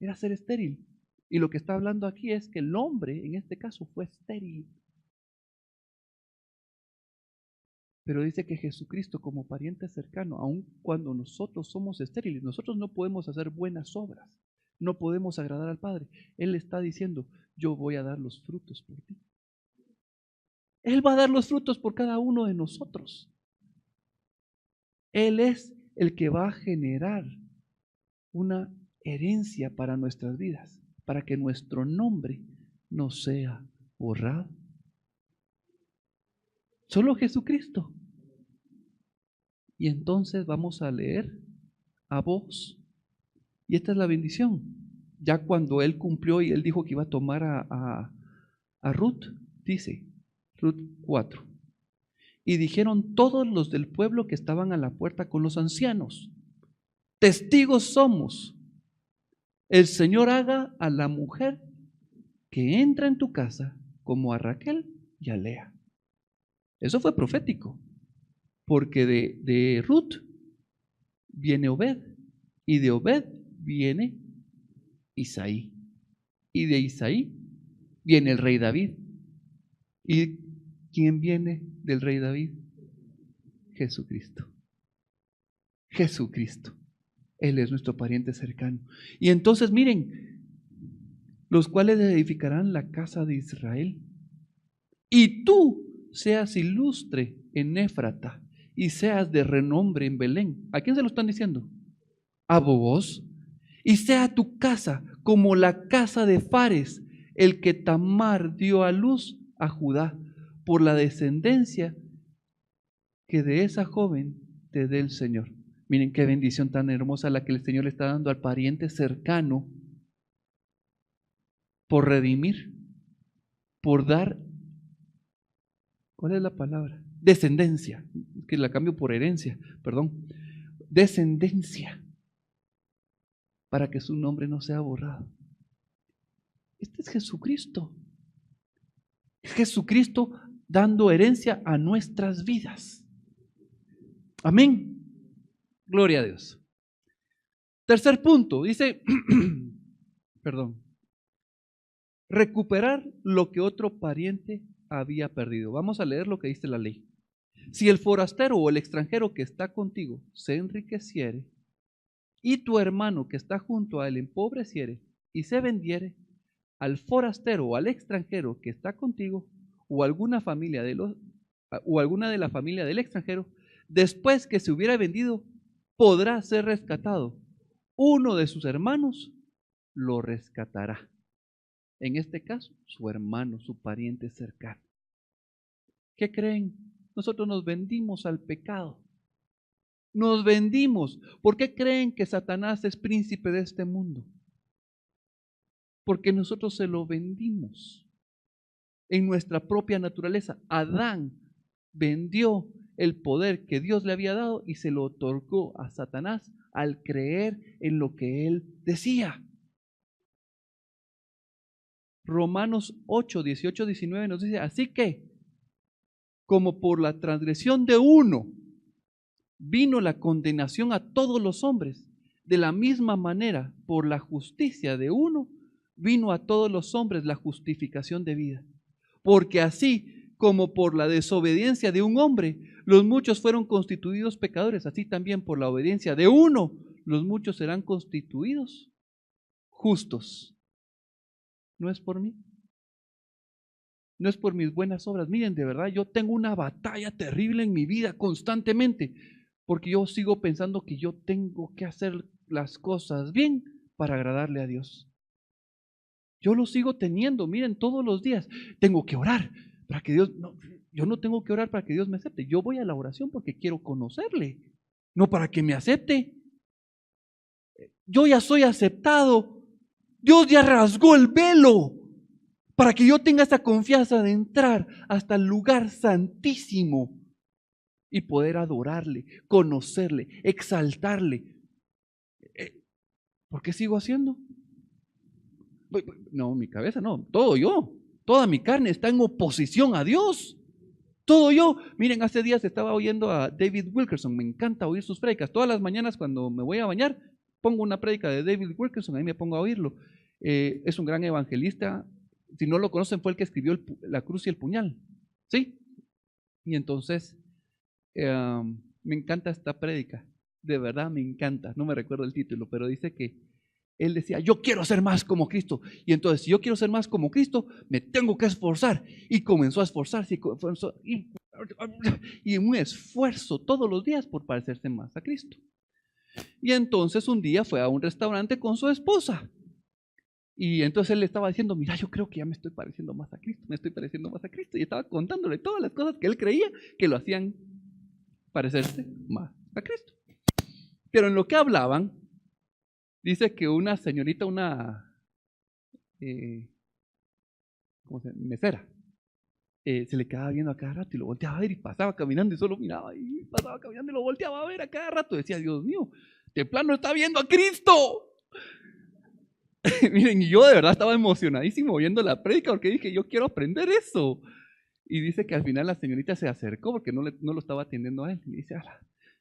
Speaker 1: Era ser estéril. Y lo que está hablando aquí es que el hombre, en este caso, fue estéril. Pero dice que Jesucristo como pariente cercano, aun cuando nosotros somos estériles, nosotros no podemos hacer buenas obras, no podemos agradar al Padre. Él está diciendo, yo voy a dar los frutos por ti. Él va a dar los frutos por cada uno de nosotros. Él es el que va a generar una herencia para nuestras vidas, para que nuestro nombre no sea borrado. Solo Jesucristo. Y entonces vamos a leer a voz. Y esta es la bendición. Ya cuando él cumplió y él dijo que iba a tomar a Ruth, dice Ruth 4. Y dijeron todos los del pueblo que estaban a la puerta con los ancianos: testigos somos. El Señor haga a la mujer que entra en tu casa como a Raquel y a Lea. Eso fue profético, porque de Ruth viene Obed, y de Obed viene Isaí, y de Isaí viene el rey David. ¿Y quién viene del rey David? Jesucristo. Jesucristo. Él es nuestro pariente cercano. Y entonces miren, los cuales edificarán la casa de Israel. Y tú seas ilustre en Éfrata y seas de renombre en Belén. ¿A quién se lo están diciendo? A vos. Y sea tu casa como la casa de Fares, el que Tamar dio a luz a Judá, por la descendencia que de esa joven te dé el Señor. Miren qué bendición tan hermosa la que el Señor le está dando al pariente cercano por redimir, por dar, ¿cuál es la palabra? Descendencia, que la cambio por herencia, perdón. Descendencia, para que su nombre no sea borrado. Este es Jesucristo. Jesucristo dando herencia a nuestras vidas. Amén. Gloria a Dios. Tercer punto, dice, perdón, recuperar lo que otro pariente había perdido. Vamos a leer lo que dice la ley. Si el forastero o el extranjero que está contigo se enriqueciere y tu hermano que está junto a él empobreciere y se vendiere, al forastero o al extranjero que está contigo o alguna familia o alguna de la familia del extranjero, después que se hubiera vendido, podrá ser rescatado. Uno de sus hermanos lo rescatará. En este caso, su hermano, su pariente cercano. ¿Qué creen? Nosotros nos vendimos al pecado. Nos vendimos. ¿Por qué creen que Satanás es príncipe de este mundo? Porque nosotros se lo vendimos en nuestra propia naturaleza. Adán vendió el poder que Dios le había dado y se lo otorgó a Satanás al creer en lo que él decía. Romanos 8, 18, 19 nos dice, así que, como por la transgresión de uno vino la condenación a todos los hombres, de la misma manera, por la justicia de uno, vino a todos los hombres la justificación de vida. Porque así como por la desobediencia de un hombre, los muchos fueron constituidos pecadores, así también por la obediencia de uno, los muchos serán constituidos justos. No es por mí, no es por mis buenas obras. Miren, de verdad, yo tengo una batalla terrible en mi vida constantemente, porque yo sigo pensando que yo tengo que hacer las cosas bien para agradarle a Dios. Yo lo sigo teniendo, miren, todos los días. Tengo que orar para que Dios, no, yo no tengo que orar para que Dios me acepte. Yo voy a la oración porque quiero conocerle, no para que me acepte. Yo ya soy aceptado. Dios ya rasgó el velo para que yo tenga esa confianza de entrar hasta el lugar santísimo y poder adorarle, conocerle, exaltarle. ¿Por qué sigo haciendo? No, mi cabeza no, todo yo, toda mi carne está en oposición a Dios. Todo yo. Miren, hace días estaba oyendo a David Wilkerson, me encanta oír sus prédicas. Todas las mañanas cuando me voy a bañar, pongo una prédica de David Wilkerson, ahí me pongo a oírlo. Es un gran evangelista. Si no lo conocen, fue el que escribió La cruz y el puñal. ¿Sí? Y entonces Me encanta esta prédica, de verdad me encanta, no me recuerdo el título, pero dice que él decía, yo quiero ser más como Cristo, y entonces si yo quiero ser más como Cristo, me tengo que esforzar, y comenzó a esforzarse, y un esfuerzo todos los días por parecerse más a Cristo. Y entonces un día fue a un restaurante con su esposa, y entonces él le estaba diciendo, mira, yo creo que ya me estoy pareciendo más a Cristo, me estoy pareciendo más a Cristo, y estaba contándole todas las cosas que él creía que lo hacían parecerse más a Cristo. Pero en lo que hablaban, dice que una señorita, una ¿cómo se llama? Mesera, se le quedaba viendo a cada rato y lo volteaba a ver y pasaba caminando y solo miraba y pasaba caminando y lo volteaba a ver a cada rato. Decía, Dios mío, de plano está viendo a Cristo. Miren, y yo de verdad estaba emocionadísimo viendo la prédica porque dije, yo quiero aprender eso. Y dice que al final la señorita se acercó porque no lo estaba atendiendo a él. Y dice,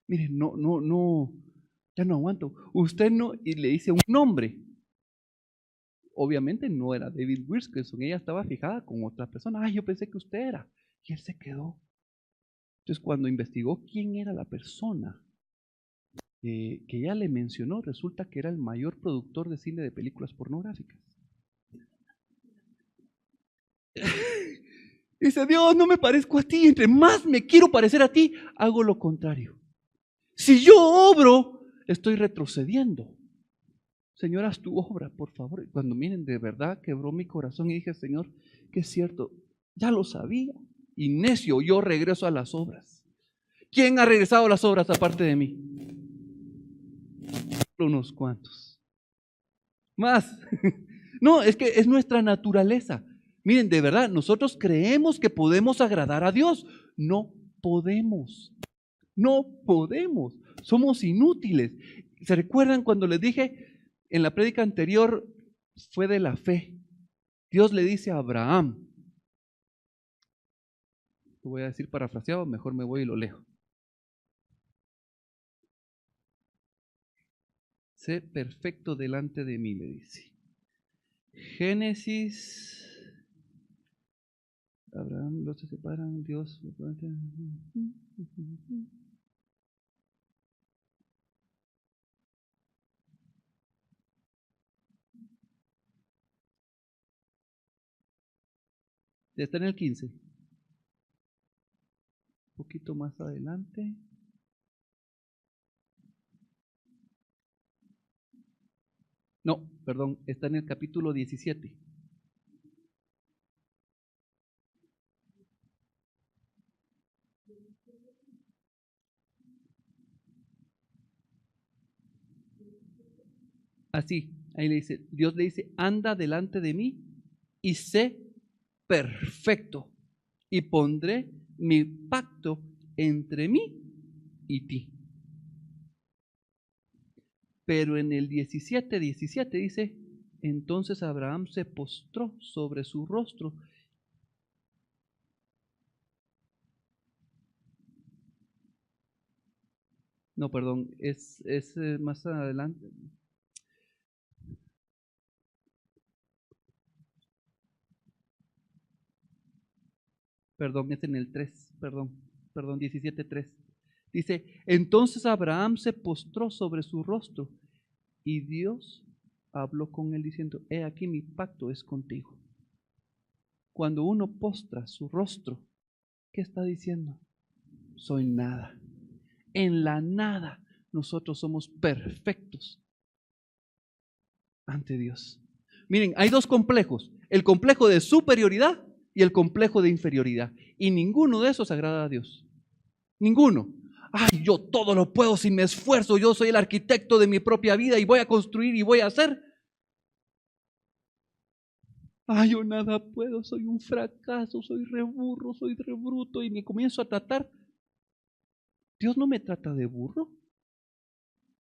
Speaker 1: miren, no, ya no aguanto. Usted no, y le dice un nombre. Obviamente no era David Wilkerson, ella estaba fijada con otra persona. Yo pensé que usted era. Y él se quedó. Entonces, cuando investigó quién era la persona que ella le mencionó, resulta que era el mayor productor de cine de películas pornográficas. Dice, Dios, no me parezco a ti. Entre más me quiero parecer a ti, hago lo contrario. Si yo obro, estoy retrocediendo. Señor, haz tu obra, por favor. Cuando miren, de verdad quebró mi corazón y dije, Señor, que es cierto, ya lo sabía. Y necio, yo regreso a las obras. ¿Quién ha regresado a las obras aparte de mí? Unos cuantos. Más. No, es que es nuestra naturaleza. Miren, de verdad, nosotros creemos que podemos agradar a Dios. No podemos. No podemos. Somos inútiles. ¿Se recuerdan cuando les dije en la prédica anterior? Fue de la fe. Dios le dice a Abraham, lo voy a decir parafraseado, mejor me voy y lo leo. Sé perfecto delante de mí, le dice. Génesis. Abraham, los se separan, Dios. Ya está en el 15. Un poquito más adelante. No, perdón, está en el capítulo 17. Así, ahí le dice, Dios le dice, anda delante de mí y sé perfecto y pondré mi pacto entre mí y ti. Pero en el 17 dice, entonces Abraham se postró sobre su rostro. No, perdón, es más adelante. Perdón, es en el 3, perdón, 17:3. Dice, entonces Abraham se postró sobre su rostro y Dios habló con él diciendo, he aquí mi pacto es contigo. Cuando uno postra su rostro, ¿qué está diciendo? Soy nada. En la nada nosotros somos perfectos ante Dios. Miren, hay dos complejos, el complejo de superioridad y el complejo de inferioridad. Y ninguno de esos agrada a Dios. Ninguno. Ay, yo todo lo puedo si me esfuerzo, yo soy el arquitecto de mi propia vida y voy a construir y voy a hacer. Ay, yo nada puedo, soy un fracaso, soy re burro, soy re bruto y me comienzo a tratar. Dios no me trata de burro.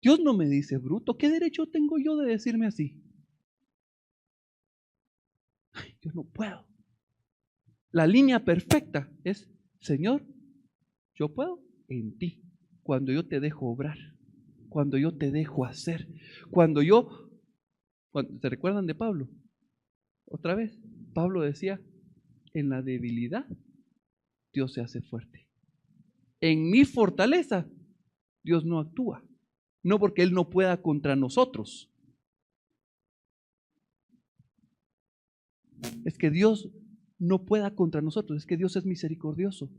Speaker 1: Dios no me dice bruto. ¿Qué derecho tengo yo de decirme así? Ay, yo no puedo. La línea perfecta es, Señor, yo puedo en ti. Cuando yo te dejo obrar, cuando yo te dejo hacer, ¿se recuerdan de Pablo? Otra vez, Pablo decía, en la debilidad Dios se hace fuerte. en mi fortaleza, Dios no actúa. No porque Él no pueda contra nosotros. Es que Dios no pueda contra nosotros, es que Dios es misericordioso.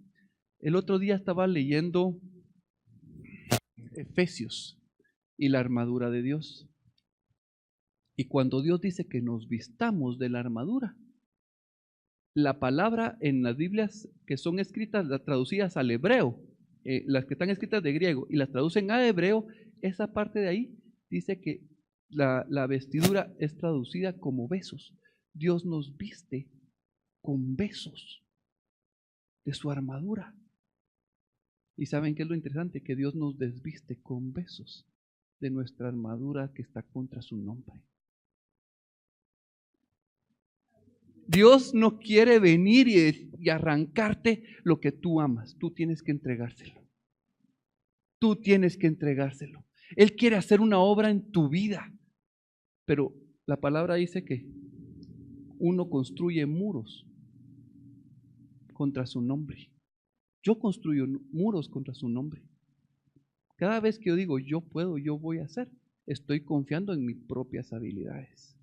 Speaker 1: El otro día estaba leyendo Efesios y la armadura de Dios. Y cuando Dios dice que nos vistamos de la armadura, la palabra en las Biblias que son escritas, las traducidas al hebreo, las que están escritas de griego y las traducen a hebreo, esa parte de ahí dice que la vestidura es traducida como besos. Dios nos viste con besos de su armadura. ¿Y saben qué es lo interesante? Que Dios nos desviste con besos de nuestra armadura que está contra su nombre. Dios no quiere venir y arrancarte lo que tú amas. Tú tienes que entregárselo. Tú tienes que entregárselo. Él quiere hacer una obra en tu vida. Pero la palabra dice que uno construye muros contra su nombre. Yo construyo muros contra su nombre. Cada vez que yo digo, yo puedo, yo voy a hacer, estoy confiando en mis propias habilidades.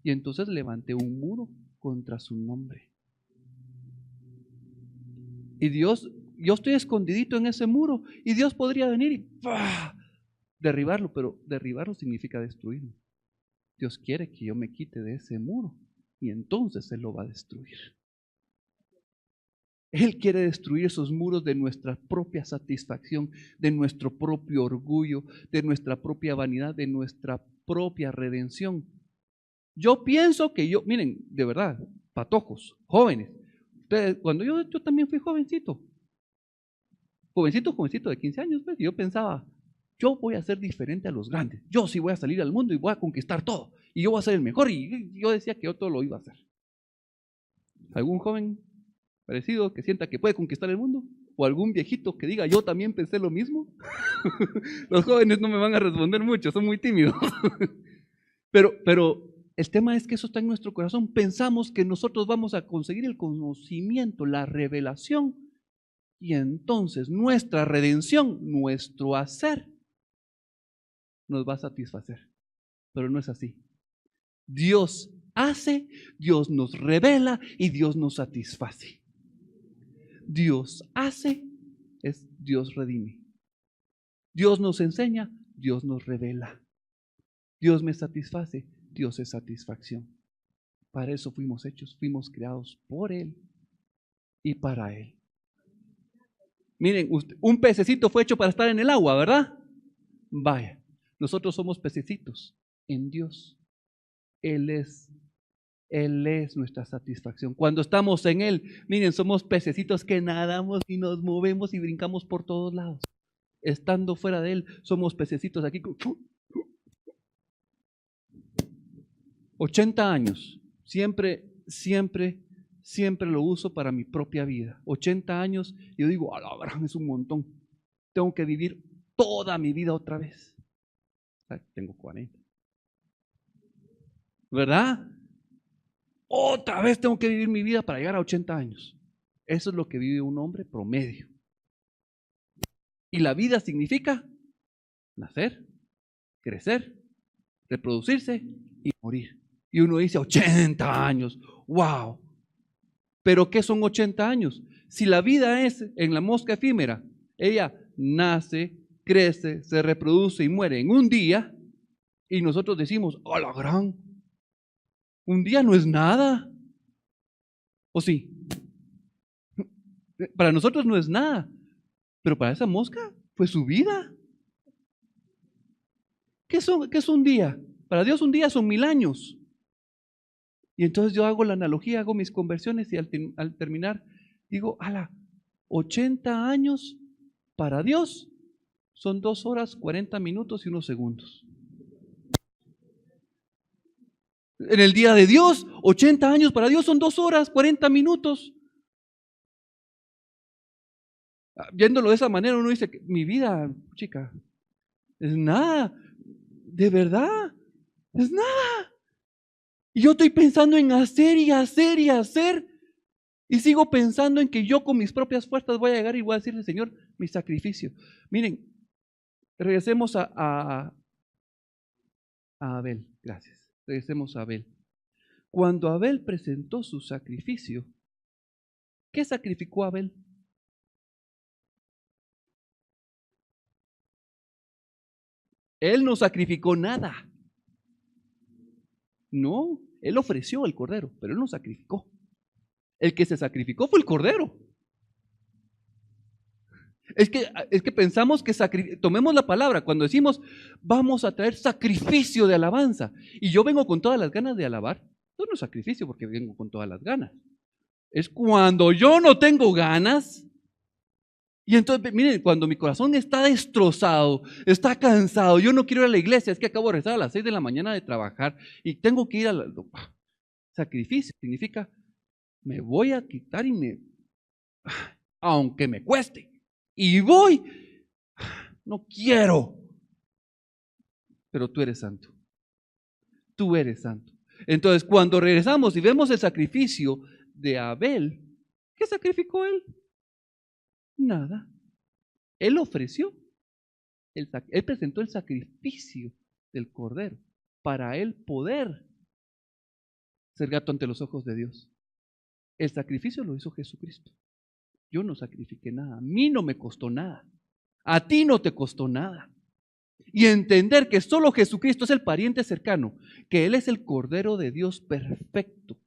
Speaker 1: Y entonces levanté un muro contra su nombre. Y Dios, yo estoy escondidito en ese muro y Dios podría venir y ¡pah! Derribarlo, pero derribarlo significa destruirlo. Dios quiere que yo me quite de ese muro y entonces Él lo va a destruir. Él quiere destruir esos muros de nuestra propia satisfacción, de nuestro propio orgullo, de nuestra propia vanidad, de nuestra propia redención. Yo pienso que miren, de verdad, patojos, jóvenes. Ustedes, cuando yo también fui jovencito de 15 años, ¿ves? Yo pensaba, yo voy a ser diferente a los grandes. Yo sí voy a salir al mundo y voy a conquistar todo. Y yo voy a ser el mejor. Y yo decía que yo todo lo iba a hacer. ¿Algún joven parecido que sienta que puede conquistar el mundo? ¿O algún viejito que diga, yo también pensé lo mismo? Los jóvenes no me van a responder mucho, son muy tímidos. Pero el tema es que eso está en nuestro corazón. Pensamos que nosotros vamos a conseguir el conocimiento, la revelación, y entonces nuestra redención, nuestro hacer, nos va a satisfacer. Pero no es así. Dios hace, Dios nos revela y Dios nos satisface. Dios hace, es Dios redime. Dios nos enseña, Dios nos revela. Dios me satisface, Dios es satisfacción. Para eso fuimos hechos, fuimos creados por Él y para Él. Miren, un pececito fue hecho para estar en el agua, ¿verdad? Vaya, nosotros somos pececitos en Dios. Él es nuestra satisfacción. Cuando estamos en Él, miren, somos pececitos que nadamos y nos movemos y brincamos por todos lados. Estando fuera de Él, somos pececitos aquí. 80 años, siempre lo uso para mi propia vida. 80 años, y yo digo, a la verdad es un montón. Tengo que vivir toda mi vida otra vez. Tengo 40. ¿Verdad? Otra vez tengo que vivir mi vida para llegar a 80 años. Eso es lo que vive un hombre promedio. Y la vida significa nacer, crecer, reproducirse y morir. Y uno dice 80 años, wow. Pero ¿qué son 80 años? Si la vida es en la mosca efímera, ella nace, crece, se reproduce y muere en un día, y nosotros decimos, ¡oh, la gran! Un día no es nada. ¿O sí? Para nosotros no es nada, pero para esa mosca fue su vida. ¿Qué es un día? Para Dios un día son 1000 años. Y entonces yo hago la analogía, hago mis conversiones y al terminar digo, 80 años para Dios son 2 horas, 40 minutos y unos segundos. En el día de Dios, 80 años para Dios son 2 horas, 40 minutos. Viéndolo de esa manera, uno dice que mi vida, chica, es nada. De verdad, es nada. Y yo estoy pensando en hacer y hacer y hacer. Y sigo pensando en que yo con mis propias fuerzas voy a llegar y voy a decirle, Señor, mi sacrificio. Miren, regresemos a Abel. Gracias. Regresemos a Abel. Cuando Abel presentó su sacrificio, ¿qué sacrificó Abel? Él no sacrificó nada. No, él ofreció el cordero, pero él no sacrificó. El que se sacrificó fue el cordero. Es que pensamos que tomemos la palabra cuando decimos vamos a traer sacrificio de alabanza. Y yo vengo con todas las ganas de alabar. Eso no es sacrificio porque vengo con todas las ganas. Es cuando yo no tengo ganas. Y entonces, miren, cuando mi corazón está destrozado, está cansado, yo no quiero ir a la iglesia, es que acabo de rezar a las 6 de la mañana de trabajar y tengo que ir a la... Sacrificio significa, me voy a quitar aunque me cueste, y voy, no quiero, pero tú eres santo, tú eres santo. Entonces, cuando regresamos y vemos el sacrificio de Abel, ¿qué sacrificó él? Nada. Él ofreció, él presentó el sacrificio del cordero para él poder ser gato ante los ojos de Dios. El sacrificio lo hizo Jesucristo. Yo no sacrifiqué nada, a mí no me costó nada, a ti no te costó nada. Y entender que solo Jesucristo es el pariente cercano, que Él es el Cordero de Dios perfecto,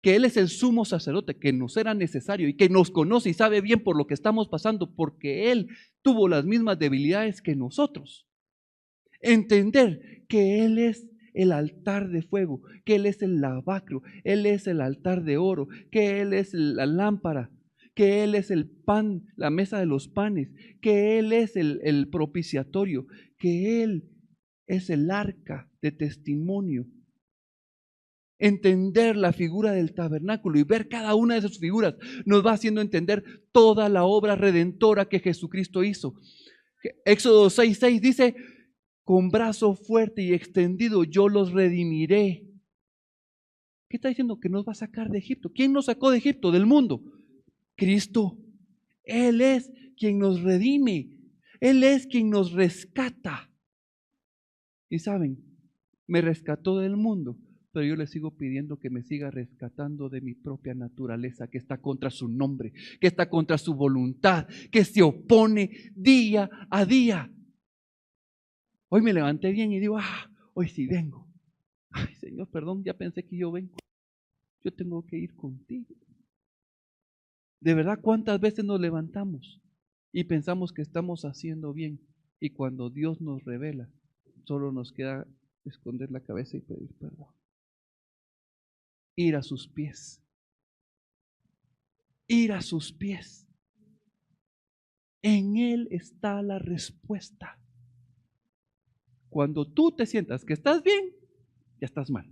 Speaker 1: que Él es el sumo sacerdote que nos era necesario y que nos conoce y sabe bien por lo que estamos pasando, porque Él tuvo las mismas debilidades que nosotros. Entender que Él es el altar de fuego, que Él es el lavacro, Él es el altar de oro, que Él es la lámpara, que Él es el pan, la mesa de los panes, que Él es el propiciatorio, que Él es el arca de testimonio. Entender la figura del tabernáculo y ver cada una de esas figuras nos va haciendo entender toda la obra redentora que Jesucristo hizo. Éxodo 6:6 dice, con brazo fuerte y extendido yo los redimiré. ¿Qué está diciendo? Que nos va a sacar de Egipto. ¿Quién nos sacó de Egipto? Del mundo. Cristo. Él es quien nos redime. Él es quien nos rescata. Y saben, me rescató del mundo, pero yo le sigo pidiendo que me siga rescatando de mi propia naturaleza, que está contra su nombre, que está contra su voluntad, que se opone día a día. Hoy me levanté bien y digo, hoy sí vengo. Ay, Señor, perdón, ya pensé que yo vengo. Yo tengo que ir contigo. De verdad, ¿cuántas veces nos levantamos y pensamos que estamos haciendo bien? Y cuando Dios nos revela, solo nos queda esconder la cabeza y pedir perdón. Ir a sus pies. Ir a sus pies. En Él está la respuesta. Cuando tú te sientas que estás bien, ya estás mal.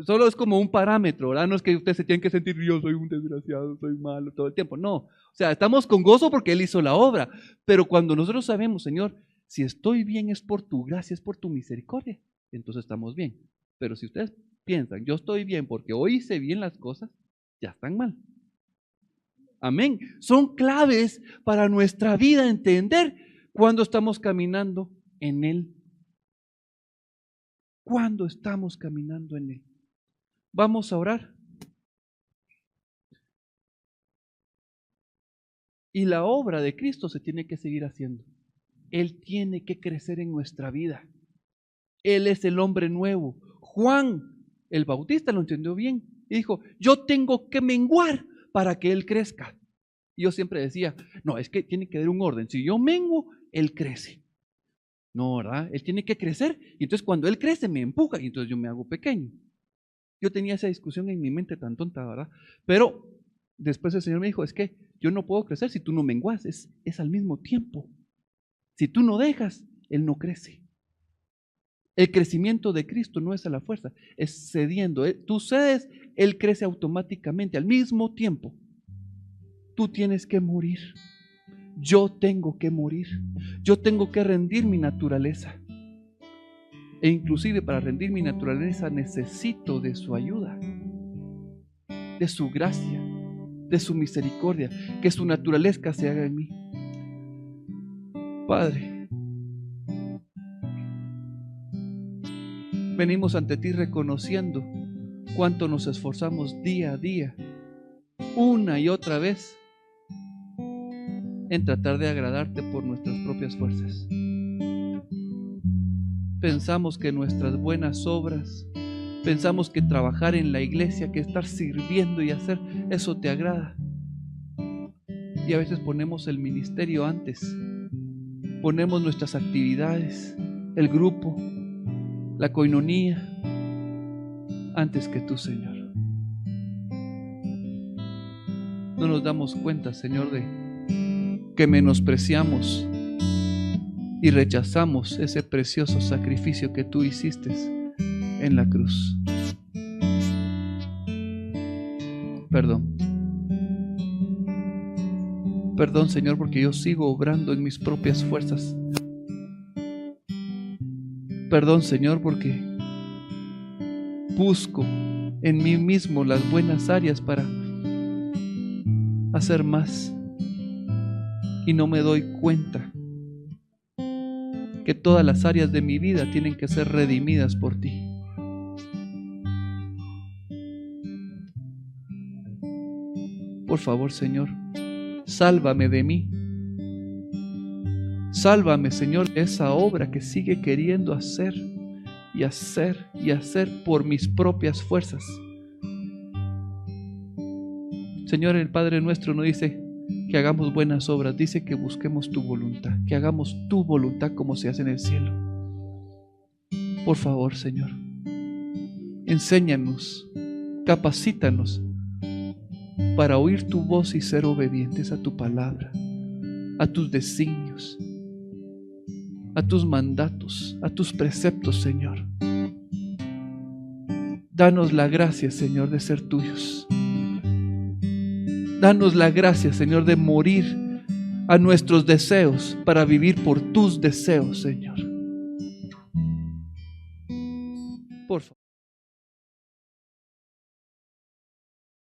Speaker 1: Solo es como un parámetro, ¿verdad? No es que usted se tiene que sentir, yo soy un desgraciado, soy malo todo el tiempo. No, o sea, estamos con gozo porque Él hizo la obra. Pero cuando nosotros sabemos, Señor, si estoy bien es por tu gracia, es por tu misericordia, entonces estamos bien. Pero si ustedes piensan, yo estoy bien porque hoy hice bien las cosas, ya están mal. Amén. Son claves para nuestra vida entender cuando estamos caminando en Él. Cuando estamos caminando en Él. Vamos a orar. Y la obra de Cristo se tiene que seguir haciendo. Él tiene que crecer en nuestra vida. Él es el hombre nuevo. Juan, el Bautista, lo entendió bien. Y dijo, yo tengo que menguar para que Él crezca. Y yo siempre decía, no, es que tiene que haber un orden. Si yo menguo, Él crece. No, ¿verdad? Él tiene que crecer. Y entonces cuando Él crece, me empuja. Y entonces yo me hago pequeño. Yo tenía esa discusión en mi mente tan tonta, ¿verdad? Pero después el Señor me dijo, es que yo no puedo crecer si tú no menguas, es al mismo tiempo. Si tú no dejas, Él no crece. El crecimiento de Cristo no es a la fuerza, es cediendo. Tú cedes, Él crece automáticamente. Al mismo tiempo, tú tienes que morir. Yo tengo que morir. Yo tengo que rendir mi naturaleza. E inclusive para rendir mi naturaleza necesito de su ayuda. de su gracia, de su misericordia, que su naturaleza se haga en mí. Padre, venimos ante ti reconociendo cuánto nos esforzamos día a día, una y otra vez, en tratar de agradarte por nuestras propias fuerzas. Pensamos que nuestras buenas obras, pensamos que trabajar en la iglesia, que estar sirviendo y hacer, eso te agrada. Y a veces ponemos el ministerio antes, ponemos nuestras actividades, el grupo, la coinonía, antes que tú, Señor. No nos damos cuenta, Señor, de que menospreciamos y rechazamos ese precioso sacrificio que tú hiciste en la cruz. Perdón. Perdón, Señor, porque yo sigo obrando en mis propias fuerzas. Perdón, Señor, porque busco en mí mismo las buenas áreas para hacer más y no me doy cuenta que todas las áreas de mi vida tienen que ser redimidas por ti. Por favor, Señor, sálvame de mí. Sálvame, Señor, de esa obra que sigue queriendo hacer y hacer y hacer por mis propias fuerzas. Señor, el Padre nuestro no dice que hagamos buenas obras, dice que busquemos tu voluntad, que hagamos tu voluntad como se hace en el cielo. Por favor, Señor, enséñanos, capacítanos para oír tu voz y ser obedientes a tu palabra, a tus designios, a tus mandatos, a tus preceptos, Señor. Danos la gracia, Señor, de ser tuyos. Danos la gracia, Señor, de morir a nuestros deseos para vivir por tus deseos, Señor.